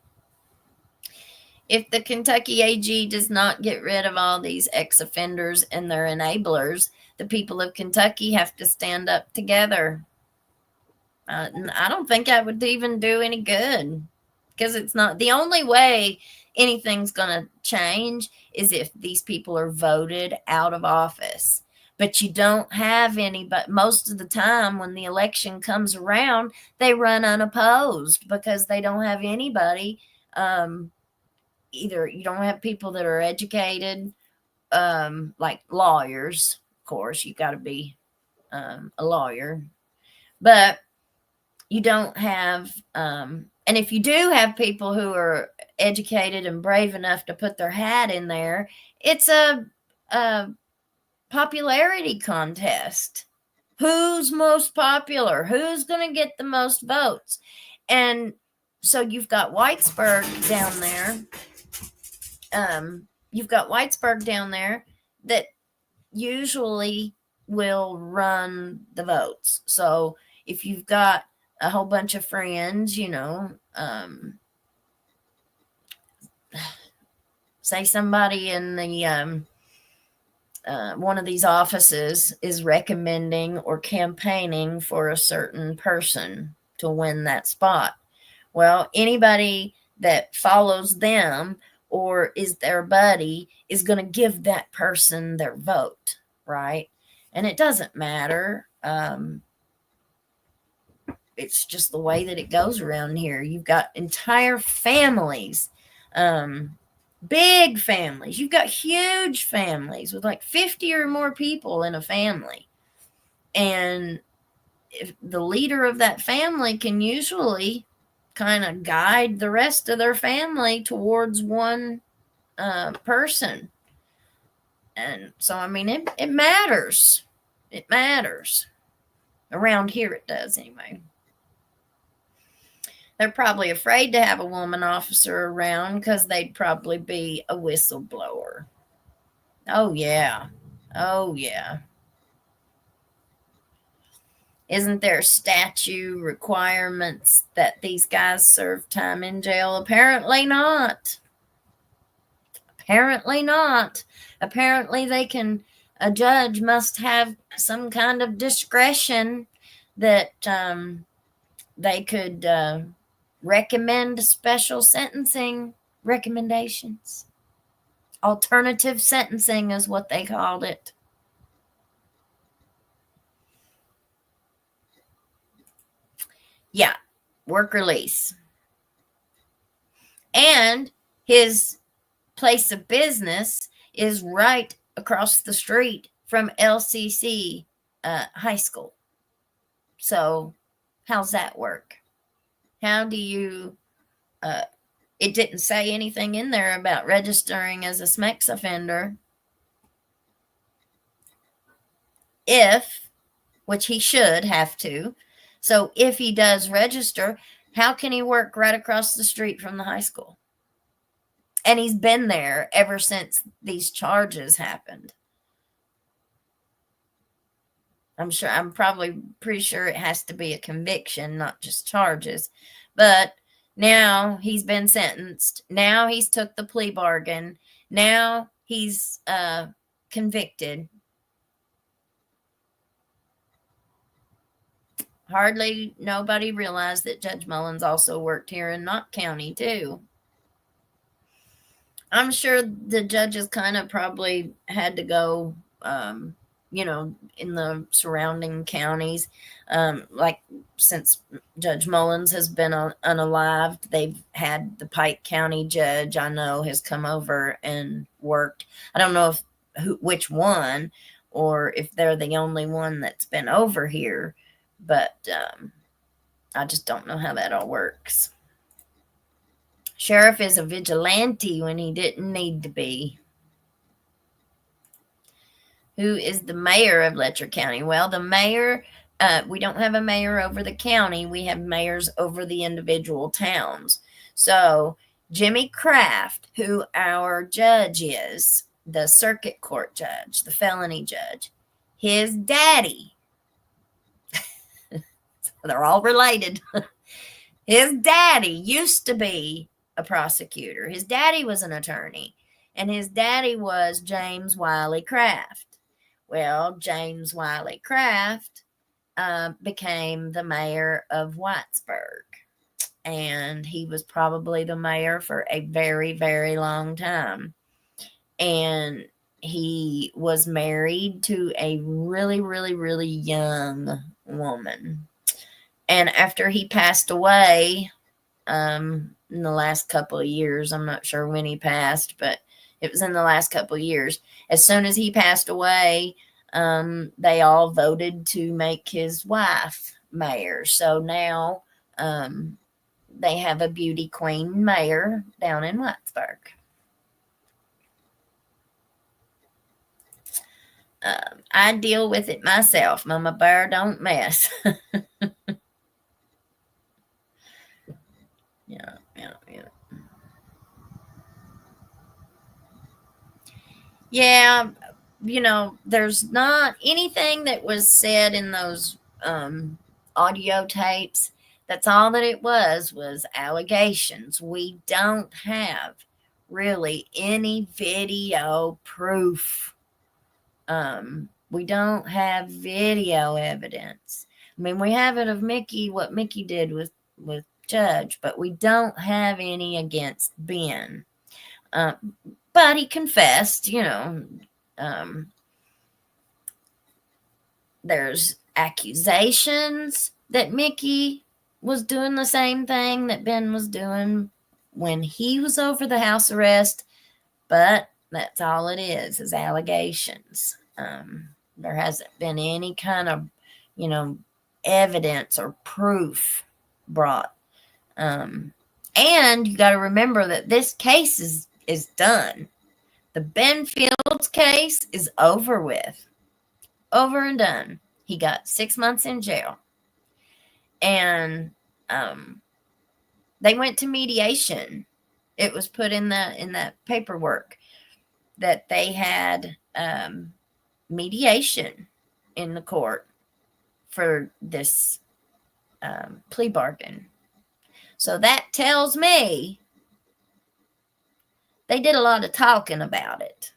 If the Kentucky AG does not get rid of all these ex-offenders and their enablers, the people of Kentucky have to stand up together. I don't think I would even do any good, because it's not the only way anything's going to change is if these people are voted out of office. But you don't have any, but most of the time when the election comes around, they run unopposed because they don't have anybody. Either you don't have people that are educated, like lawyers. Of course, you got to be a lawyer, but you don't have, and if you do have people who are educated and brave enough to put their hat in there, it's a popularity contest. Who's most popular? Who's going to get the most votes? And so you've got Whitesburg down there. That usually will run the votes. So if you've got a whole bunch of friends, say somebody in the one of these offices is recommending or campaigning for a certain person to win that spot. Well, anybody that follows them or is their buddy is going to give that person their vote, right? And it doesn't matter. It's just the way that it goes around here. You've got entire families, big families. You've got huge families with like 50 or more people in a family. And if the leader of that family can usually kind of guide the rest of their family towards one person. And so, I mean, it matters. It matters. Around here it does anyway. They're probably afraid to have a woman officer around because they'd probably be a whistleblower. Oh, yeah. Oh, yeah. Isn't there statute requirements that these guys serve time in jail? Apparently not. Apparently not. Apparently a judge must have some kind of discretion that they could recommend special sentencing recommendations. Alternative sentencing is what they called it. Yeah, work release. And his place of business is right across the street from LCC high school. So how's that work? How do you, it didn't say anything in there about registering as a SMEX offender. Which he should have to. So if he does register, how can he work right across the street from the high school? And he's been there ever since these charges happened. I'm probably pretty sure it has to be a conviction, not just charges. But now he's been sentenced. Now he's took the plea bargain. Now he's convicted. Hardly nobody realized that Judge Mullins also worked here in Knott County too. I'm sure the judges kind of probably had to go in the surrounding counties. Like since Judge Mullins has been unalived, they've had the Pike County judge I know has come over and worked. I don't know which one, or if they're the only one that's been over here, but I just don't know how that all works. Sheriff is a vigilante when he didn't need to be. Who is the mayor of Letcher County? Well, the mayor, we don't have a mayor over the county. We have mayors over the individual towns. So Jimmy Kraft, who our judge is, the circuit court judge, the felony judge, his daddy, they're all related. His daddy used to be a prosecutor. His daddy was an attorney, and his daddy was James Wiley Kraft. Well, James Wiley Kraft became the mayor of Whitesburg, and he was probably the mayor for a very, very long time. And he was married to a really, really, really young woman. And after he passed away, in the last couple of years, I'm not sure when he passed, but it was in the last couple of years. As soon as he passed away, they all voted to make his wife mayor. So now they have a beauty queen mayor down in Whitesburg. I deal with it myself. Mama Bear, don't mess. Yeah. Yeah, there's not anything that was said in those audio tapes. That's all that it was allegations. We don't have really any video proof. We don't have video evidence. I mean, we have it of Mickey, what Mickey did with Judge, but we don't have any against Ben. But he confessed, there's accusations that Mickey was doing the same thing that Ben was doing when he was over the house arrest, but that's all it is allegations. There hasn't been any kind of, evidence or proof brought. And you got to remember that this case is done. The Ben Fields case is over with. Over and done. He got 6 months in jail. And they went to mediation. It was put in that paperwork that they had mediation in the court for this plea bargain. So that tells me they did a lot of talking about it.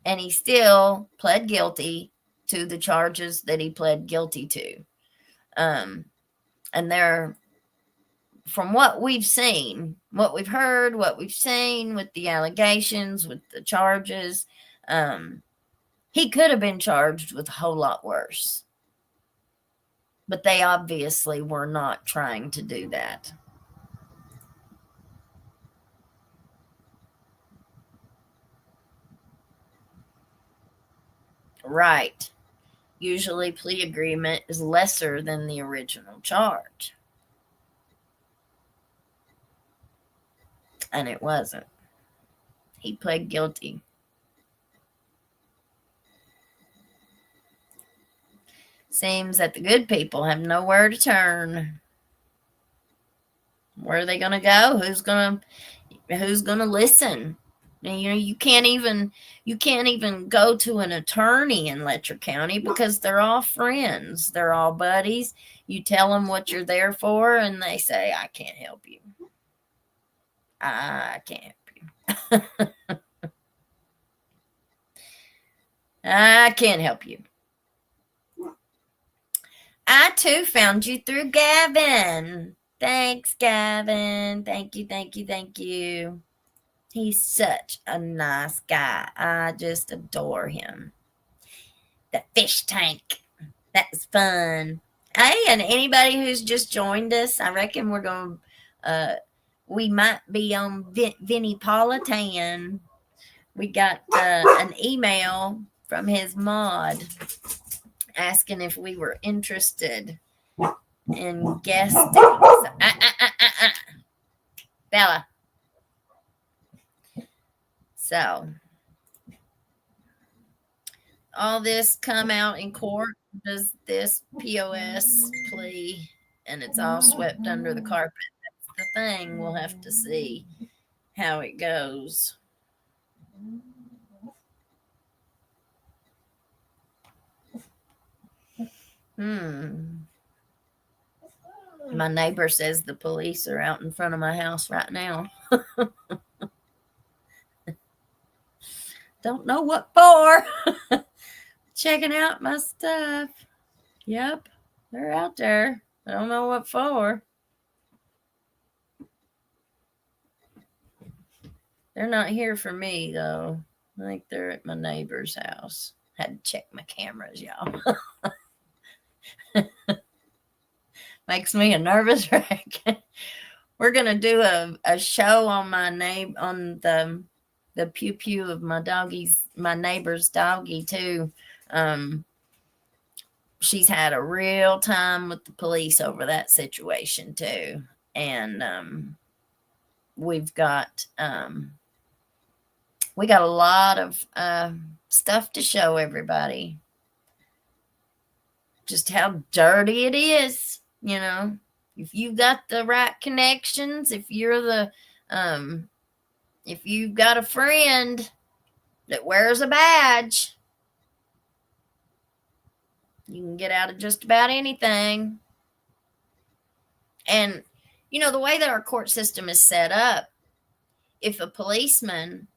And he still pled guilty to the charges that he pled guilty to. And they're, from what we've seen, what we've heard, what we've seen with the allegations, with the charges, he could have been charged with a whole lot worse. But they obviously were not trying to do that. Right. Usually plea agreement is lesser than the original charge. And it wasn't. He pled guilty. Seems that the good people have nowhere to turn. Where are they going to go? Who's going to listen? And, you can't even go to an attorney in Letcher County because they're all friends. They're all buddies. You tell them what you're there for, and they say, "I can't help you. I can't help you. I can't help you." I too found you through Gavin. Thanks, Gavin. Thank you. He's such a nice guy. I just adore him. the fish tank. That was fun. Hey, and anybody who's just joined us, I reckon we're going to, we might be on Vinny Politan. We got an email from his mod asking if we were interested in guesting. So, Bella. So, all this come out in court? Does this POS plea, and it's all swept under the carpet? That's the thing. We'll have to see how it goes. My neighbor says the police are out in front of my house right now. Don't know what for. Checking out my stuff. Yep, they're out there. I don't know what for. They're not here for me, though. I think they're at my neighbor's house. Had to check my cameras, y'all. Makes me a nervous wreck. We're gonna do a show on my name on the pew pew of my neighbor's doggy too. She's had a real time with the police over that situation too, and we've got we got a lot of stuff to show everybody. Just how dirty it is, you know. If you got the right connections, if you're the if you've got a friend that wears a badge, you can get out of just about anything. And you know, the way that our court system is set up, if a policeman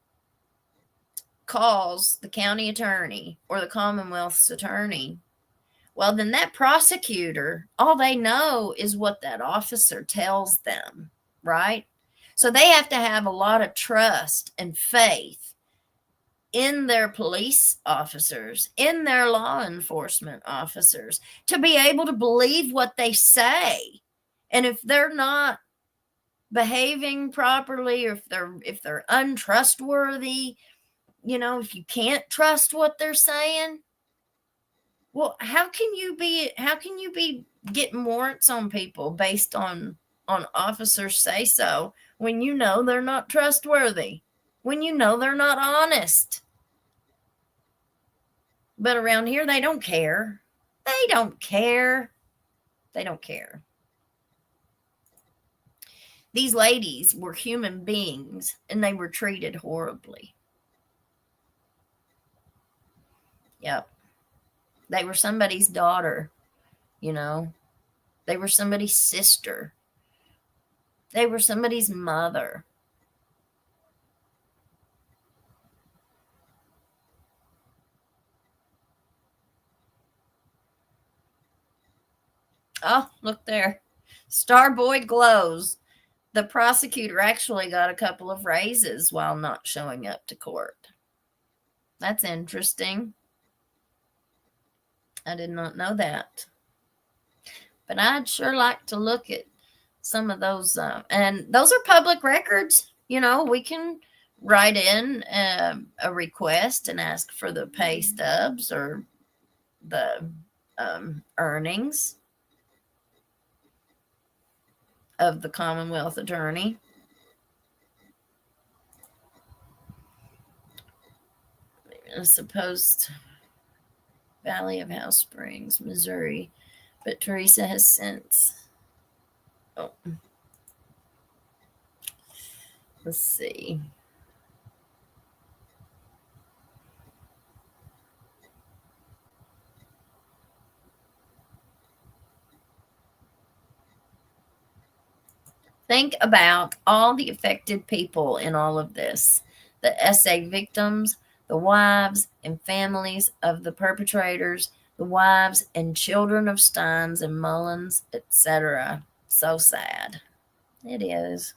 calls the county attorney or the Commonwealth's attorney, well, then that prosecutor, all they know is what that officer tells them, right? So they have to have a lot of trust and faith in their police officers, in their law enforcement officers, to be able to believe what they say. And if they're not behaving properly, or if they're untrustworthy, you know, if you can't trust what they're saying, well, how can you be getting warrants on people based on officers say so when you know they're not trustworthy, when you know they're not honest? But around here, they don't care. They don't care. They don't care. These ladies were human beings, and they were treated horribly. Yep. They were somebody's daughter, you know. They were somebody's sister. They were somebody's mother. Oh, look there. Starboy glows. The prosecutor actually got a couple of raises while not showing up to court. That's interesting. I did not know that. But I'd sure like to look at some of those. And those are public records. You know, we can write in a request and ask for the pay stubs or the earnings of the Commonwealth attorney. I suppose Valley of House Springs, Missouri. But Teresa has since. Oh. Let's see. Think about all the affected people in all of this. The SA victims, the wives and families of the perpetrators, the wives and children of Stines and Mullins, etc. So sad. It is.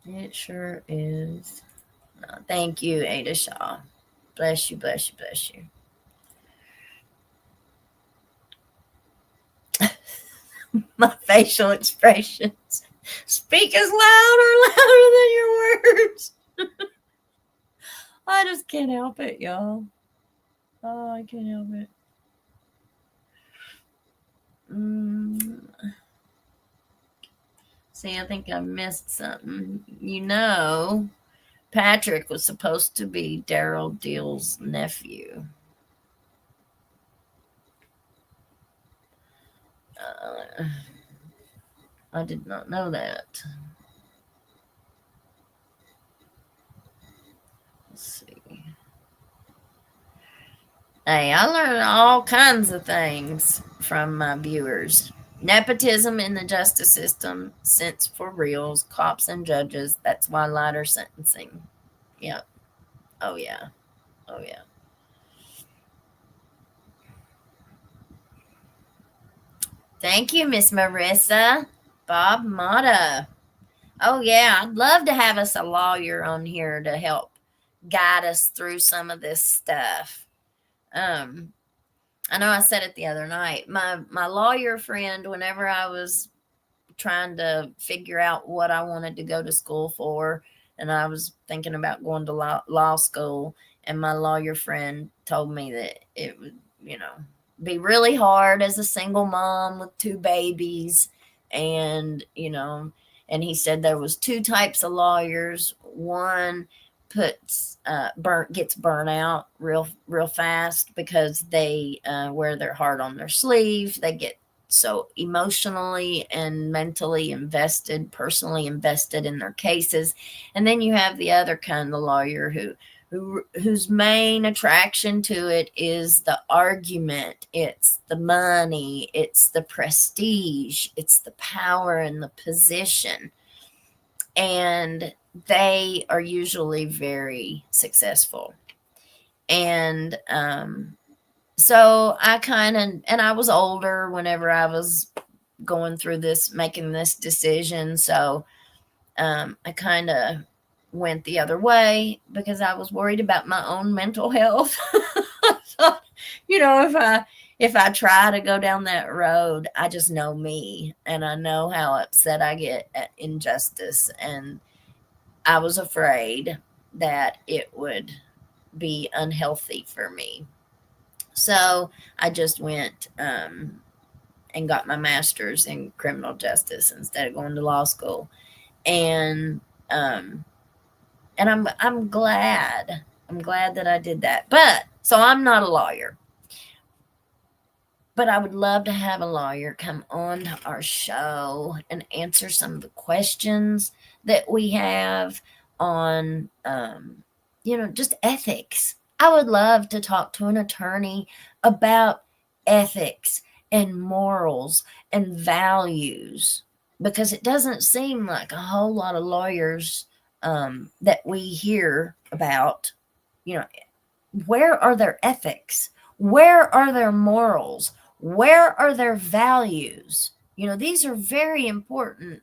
It sure is. Thank you, Ada Shaw. Bless you, bless you, bless you. My facial expressions speak as loud or louder than your words. I just can't help it, y'all. Oh, I can't help it. See, I think I missed something. Patrick was supposed to be Daryl Deal's nephew. I did not know that. Let's see. Hey, I learn all kinds of things from my viewers. Nepotism in the justice system, sense for reals, cops and judges. That's why lighter sentencing. Yep. Oh, yeah. Oh, yeah. Thank you, Miss Marissa. Bob Mata. Oh, yeah. I'd love to have us a lawyer on here to help guide us through some of this stuff. I know I said it the other night. My lawyer friend, whenever I was trying to figure out what I wanted to go to school for, and I was thinking about going to law school, and my lawyer friend told me that it would, be really hard as a single mom with 2 babies, and and he said there was 2 types of lawyers. One gets burnt out real fast because they wear their heart on their sleeve. They get so emotionally and mentally invested, personally invested in their cases. And then you have the other kind of lawyer whose main attraction to it is the argument, it's the money, it's the prestige, it's the power and the position. And they are usually very successful. And so I was older whenever I was going through making this decision. So I kind of went the other way because I was worried about my own mental health. So, if I try to go down that road, I just know me, and I know how upset I get at injustice. And I was afraid that it would be unhealthy for me. So I just went and got my master's in criminal justice instead of going to law school. And I'm glad. I'm glad that I did that. But so I'm not a lawyer. But I would love to have a lawyer come on to our show and answer some of the questions that we have on, just ethics. I would love to talk to an attorney about ethics and morals and values, because it doesn't seem like a whole lot of lawyers that we hear about, where are their ethics? Where are their morals? Where are their values? These are very important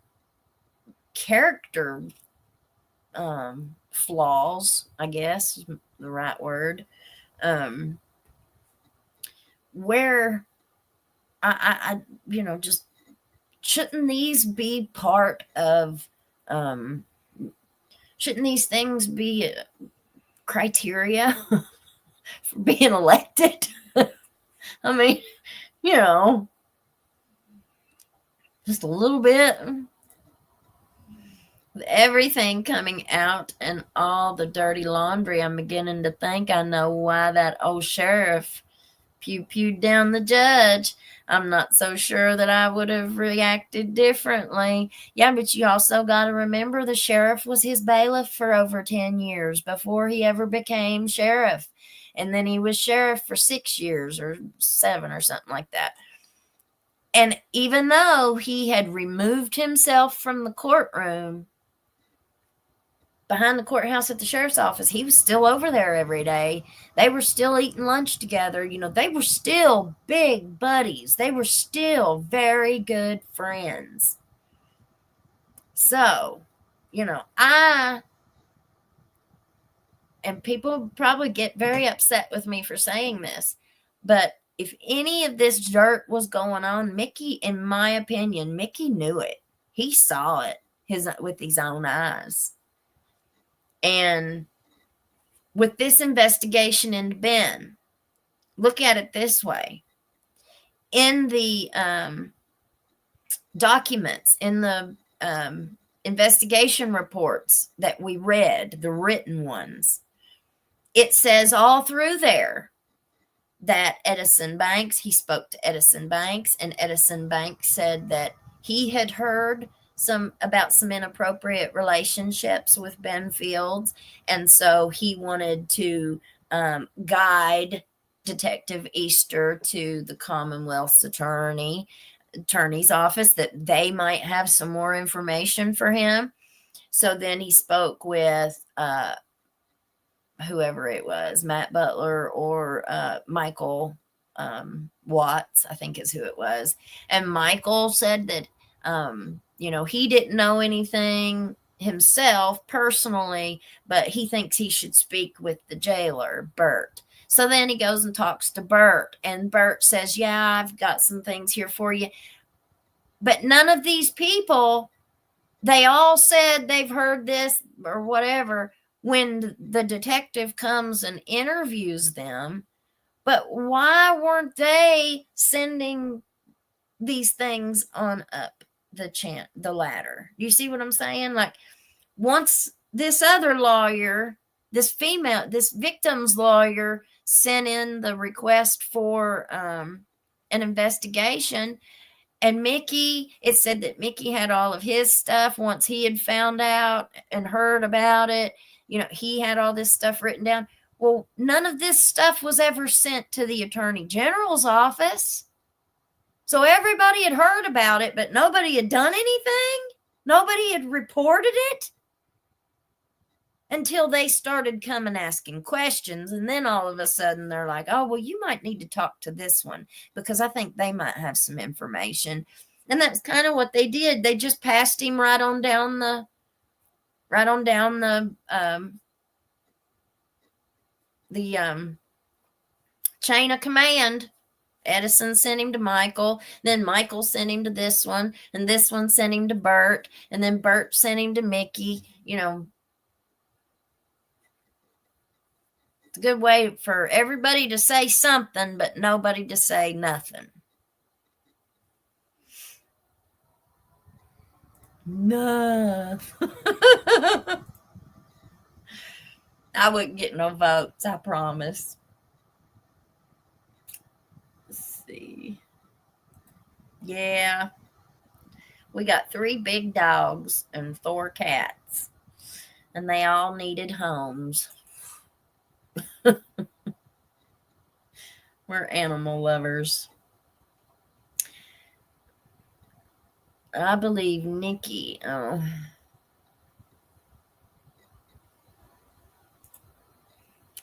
character flaws, I guess is the right word. Where I just shouldn't these be part of, shouldn't these things be criteria for being elected? I mean, just a little bit. With everything coming out and all the dirty laundry, I'm beginning to think I know why that old sheriff pew-pewed down the judge. I'm not so sure that I would have reacted differently. Yeah, but you also got to remember the sheriff was his bailiff for over 10 years before he ever became sheriff. And then he was sheriff for 6 years or 7 or something like that. And even though he had removed himself from the courtroom behind the courthouse at the sheriff's office, he was still over there every day. They were still eating lunch together. They were still big buddies. They were still very good friends. So, I and people probably get very upset with me for saying this, but if any of this dirt was going on, Mickey, in my opinion, Mickey knew it. He saw it with his own eyes. And with this investigation into Ben, look at it this way. In the documents, in the investigation reports that we read, the written ones, it says all through there that Edison Banks, he spoke to Edison Banks, and Edison Banks said that he had heard about some inappropriate relationships with Ben Fields, and so he wanted to guide Detective Easter to the Commonwealth's attorney's office, that they might have some more information for him. So then he spoke with whoever it was, Matt Butler or Michael Watts, I think is who it was. And Michael said that, he didn't know anything himself personally, but he thinks he should speak with the jailer, Bert. So then he goes and talks to Bert, and Bert says, yeah, I've got some things here for you. But none of these people, they all said they've heard this or whatever when the detective comes and interviews them. But why weren't they sending these things on up the ladder? You see what I'm saying? Like, once this other lawyer, this victim's lawyer, sent in the request for an investigation, and Mickey, it said that Mickey had all of his stuff once he had found out and heard about it. He had all this stuff written down. Well, none of this stuff was ever sent to the Attorney General's office. So everybody had heard about it, but nobody had done anything. Nobody had reported it until they started coming asking questions. And then all of a sudden they're like, oh, well, you might need to talk to this one because I think they might have some information. And that's kind of what they did. They just passed him right on down the chain of command. Edison sent him to Michael, then Michael sent him to this one, and this one sent him to Bert, and then Bert sent him to Mickey. It's a good way for everybody to say something, but nobody to say nothing. No. I wouldn't get no votes, I promise. Let's see. Yeah. We got 3 big dogs and 4 cats, and they all needed homes. We're animal lovers. I believe Nikki. Oh.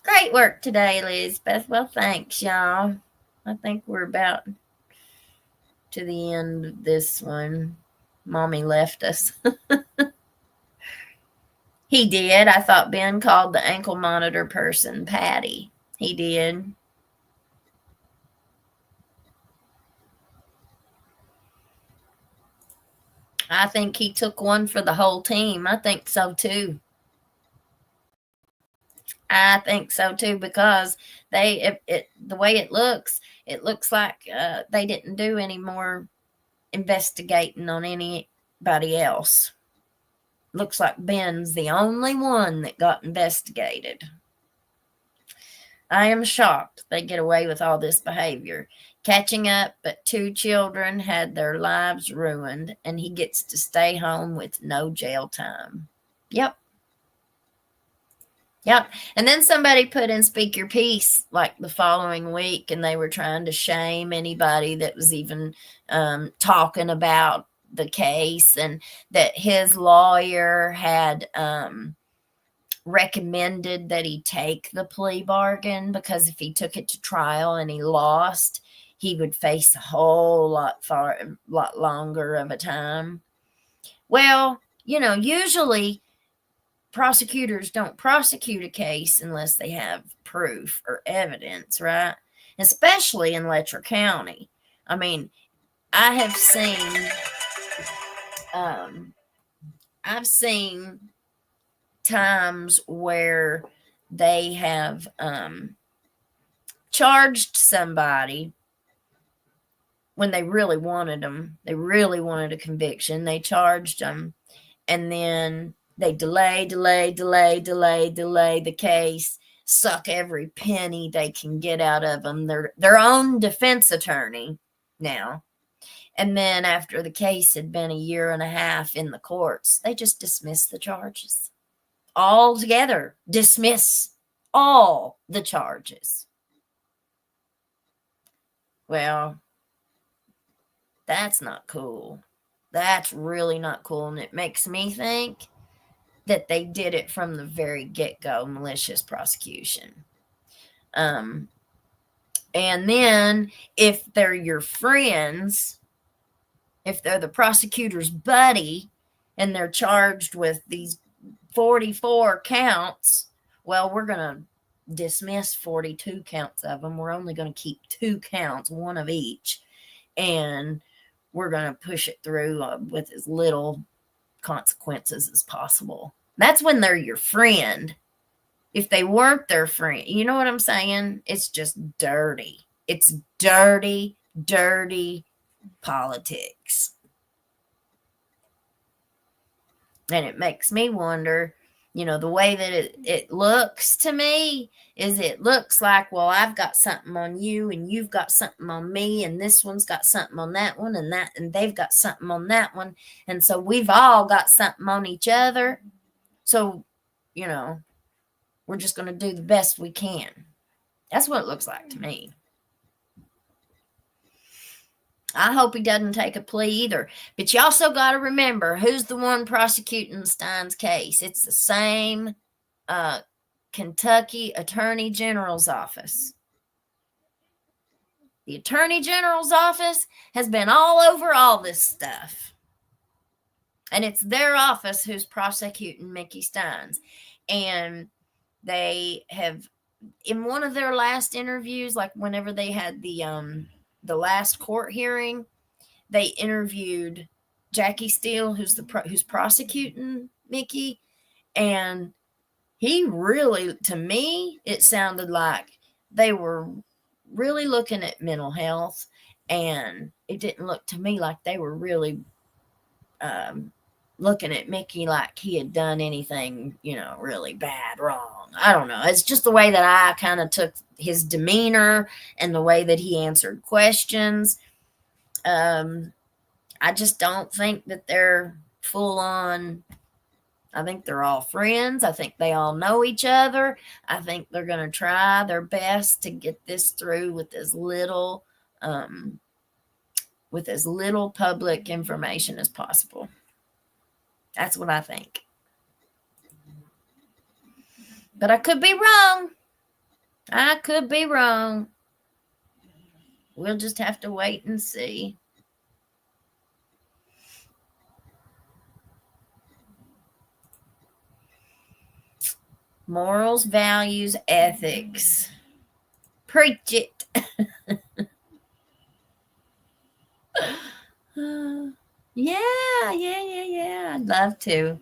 Great work today, Elizabeth. Well, thanks, y'all. I think we're about to the end of this one. Mommy left us. He did. I thought Ben called the ankle monitor person Patty. He did. I think he took one for the whole team. I think so too. I think so too, because the way it looks like they didn't do any more investigating on anybody else. Looks like Ben's the only one that got investigated. I am shocked they get away with all this behavior. Catching up, but 2 children had their lives ruined, and he gets to stay home with no jail time. Yep. And then somebody put in Speak Your Piece like the following week, and they were trying to shame anybody that was even talking about the case, and that his lawyer had recommended that he take the plea bargain, because if he took it to trial and he lost, he would face a whole lot longer of a time. Well, usually prosecutors don't prosecute a case unless they have proof or evidence, right? Especially in Letcher County. I mean, I have seen, I've seen times where they have charged somebody when they really wanted them. They really wanted a conviction. They charged them, and then they delay the case, suck every penny they can get out of them. They're their own defense attorney now. And then after the case had been a year and a half in the courts, they just dismiss the charges. All together, dismiss all the charges. Well, that's not cool. That's really not cool. And it makes me think that they did it from the very get-go, malicious prosecution. And then if they're your friends, if they're the prosecutor's buddy, and they're charged with these 44 counts, well, we're going to dismiss 42 counts of them. We're only going to keep 2 counts, one of each, and we're going to push it through with as little consequences as possible. That's when they're your friend. If they weren't their friend, you know what I'm saying? It's just dirty. It's dirty, dirty politics. And it makes me wonder, the way that it looks to me is it looks like, well, I've got something on you and you've got something on me, and this one's got something on that one, and they've got something on that one. And so we've all got something on each other. So, we're just going to do the best we can. That's what it looks like to me. I hope he doesn't take a plea either. But you also got to remember who's the one prosecuting Stines' case. It's the same Kentucky Attorney General's office. The Attorney General's office has been all over all this stuff. And it's their office who's prosecuting Mickey Stines. And they have, in one of their last interviews, like whenever they had the last court hearing, they interviewed Jackie Steele, who's prosecuting Mickey, and he really, to me, it sounded like they were really looking at mental health, and it didn't look to me like they were really looking at Mickey like he had done anything, really bad, wrong. I don't know. It's just the way that I kind of took his demeanor and the way that he answered questions. I just don't think that they're full on. I think they're all friends. I think they all know each other. I think they're going to try their best to get this through with as little public information as possible. That's what I think. But I could be wrong. I could be wrong. We'll just have to wait and see. Morals, values, ethics. Preach it. Yeah. I'd love to.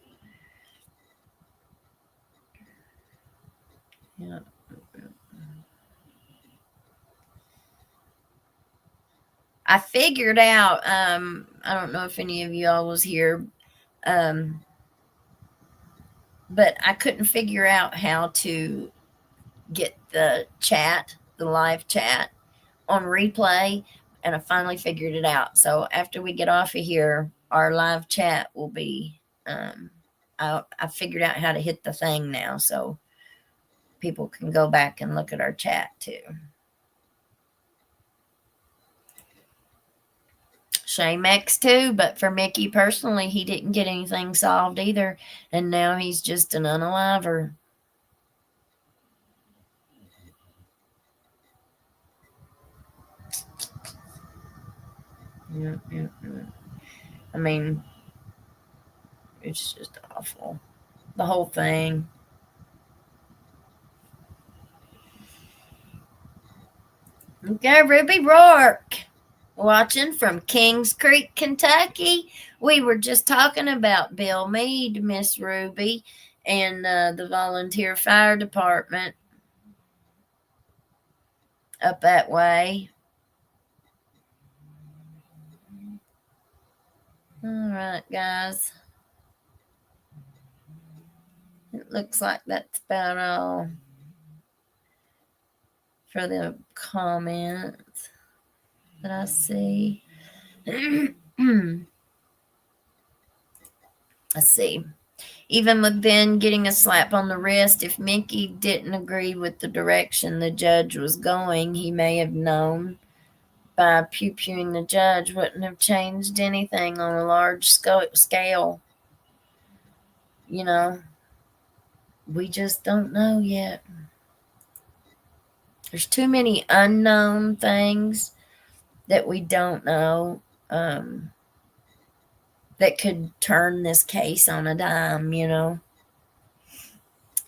Yeah. I figured out, I don't know if any of y'all was here, but I couldn't figure out how to get the live chat on replay, and I finally figured it out. So after we get off of here, our live chat will be, I figured out how to hit the thing now, so people can go back and look at our chat too. Shame X too, but for Mickey personally, he didn't get anything solved either, and now he's just an unaliver. Yeah. I mean, it's just awful. the whole thing. Okay, Ruby Rourke, watching from Kings Creek, Kentucky. We were just talking about Bill Meade, Miss Ruby, and the volunteer fire department up that way. All right, guys. It looks like that's about all for the comments that I see. Let's see. Even with Ben getting a slap on the wrist, if Mickey didn't agree with the direction the judge was going, he may have known by pew-pewing the judge wouldn't have changed anything on a large scale. You know, we just don't know yet. There's too many unknown things that we don't know that could turn this case on a dime, you know.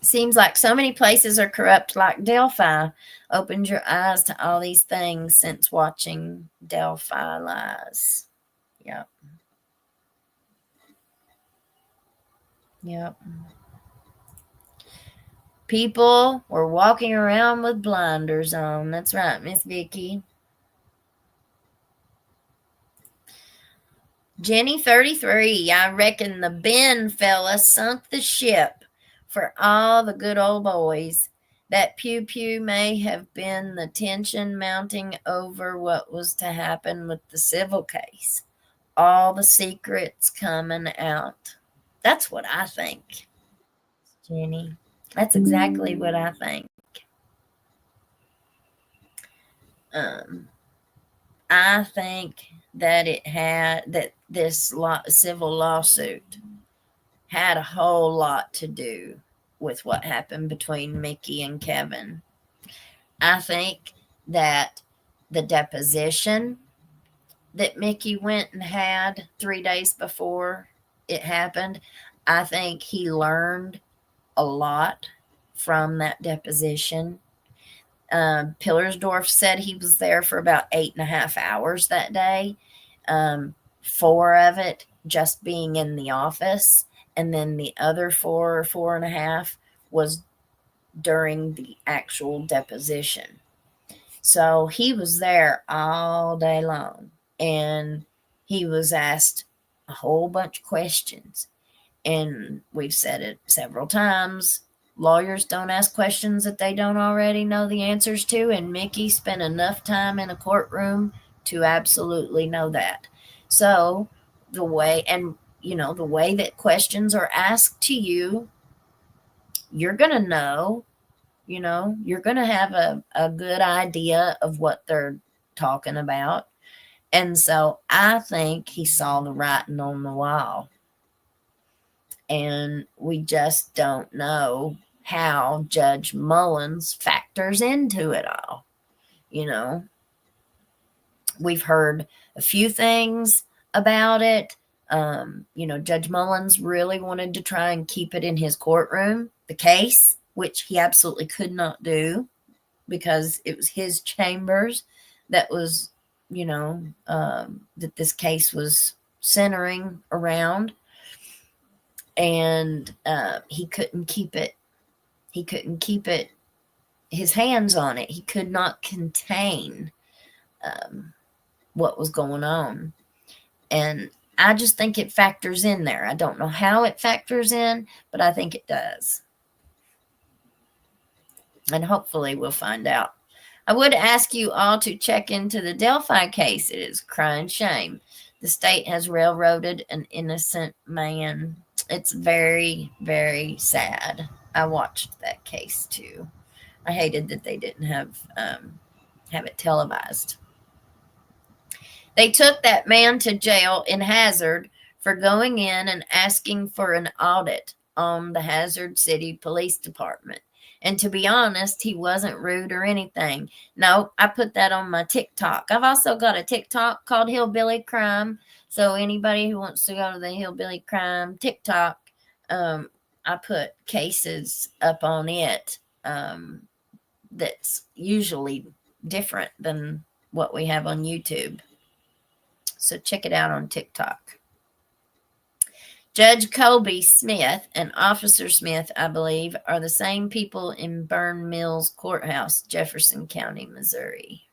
Seems like so many places are corrupt like Delphi. Opened your eyes to all these things since watching Delphi Lies. Yep. Yep. People were walking around with blinders on. That's right, Miss Vicky. Jenny 33, I reckon the Ben fella sunk the ship for all the good old boys. That pew-pew may have been the tension mounting over what was to happen with the civil case. All the secrets coming out. That's what I think, Jenny. That's exactly what I think. I think that this civil lawsuit had a whole lot to do with what happened between Mickey and Kevin. I think that the deposition that Mickey went and had 3 days before it happened, I think he learned a lot from that deposition. Pillersdorf said he was there for about 8.5 hours that day. 4 of it just being in the office, and then the other 4 or 4.5 was during the actual deposition. So he was there all day long, and he was asked a whole bunch of questions. And we've said it several times. Lawyers don't ask questions that they don't already know the answers to, and Mickey spent enough time in a courtroom to absolutely know that. So the way that questions are asked to you, you're going to know, you're going to have a good idea of what they're talking about. And so I think he saw the writing on the wall. And we just don't know how Judge Mullins factors into it all. We've heard a few things about it. Judge Mullins really wanted to try and keep it in his courtroom, the case, which he absolutely could not do because it was his chambers that was, that this case was centering around. And he couldn't keep it. He couldn't keep it, his hands on it. He could not contain what was going on. And I just think it factors in there. I don't know how it factors in, but I think it does. And hopefully we'll find out. I would ask you all to check into the Delphi case. It is a crying shame. The state has railroaded an innocent man. It's very, very sad. I watched that case too. I hated that they didn't have it televised. They took that man to jail in Hazard for going in and asking for an audit on the Hazard City Police Department. And to be honest, he wasn't rude or anything. No, I put that on my TikTok. I've also got a TikTok called Hillbilly Crime. So anybody who wants to go to the Hillbilly Crime TikTok, I put cases up on it that's usually different than what we have on YouTube. So check it out on TikTok. Judge Colby Smith and Officer Smith, I believe, are the same people in Burn Mills Courthouse, Jefferson County, Missouri.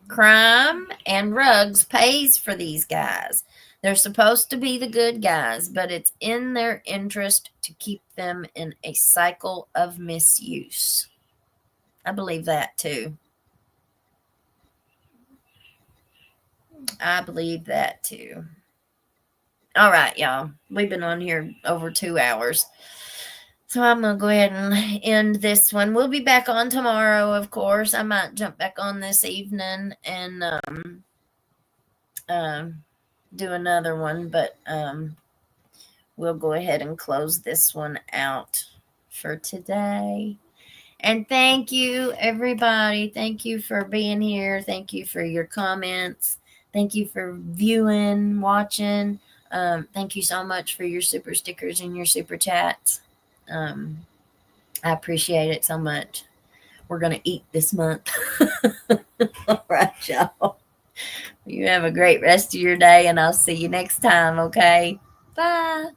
Crime and Rugs pays for these guys. They're supposed to be the good guys, but it's in their interest to keep them in a cycle of misuse. I believe that too. I believe that too. All right, y'all. We've been on here over 2 hours. So I'm going to go ahead and end this one. We'll be back on tomorrow, of course. I might jump back on this evening and do another one, but we'll go ahead and close this one out for today. And thank you, everybody. Thank you for being here. Thank you for your comments. Thank you for viewing, watching. Thank you so much for your super stickers and your super chats. I appreciate it so much. We're going to eat this month. All right, y'all. You have a great rest of your day, and I'll see you next time, okay? Bye.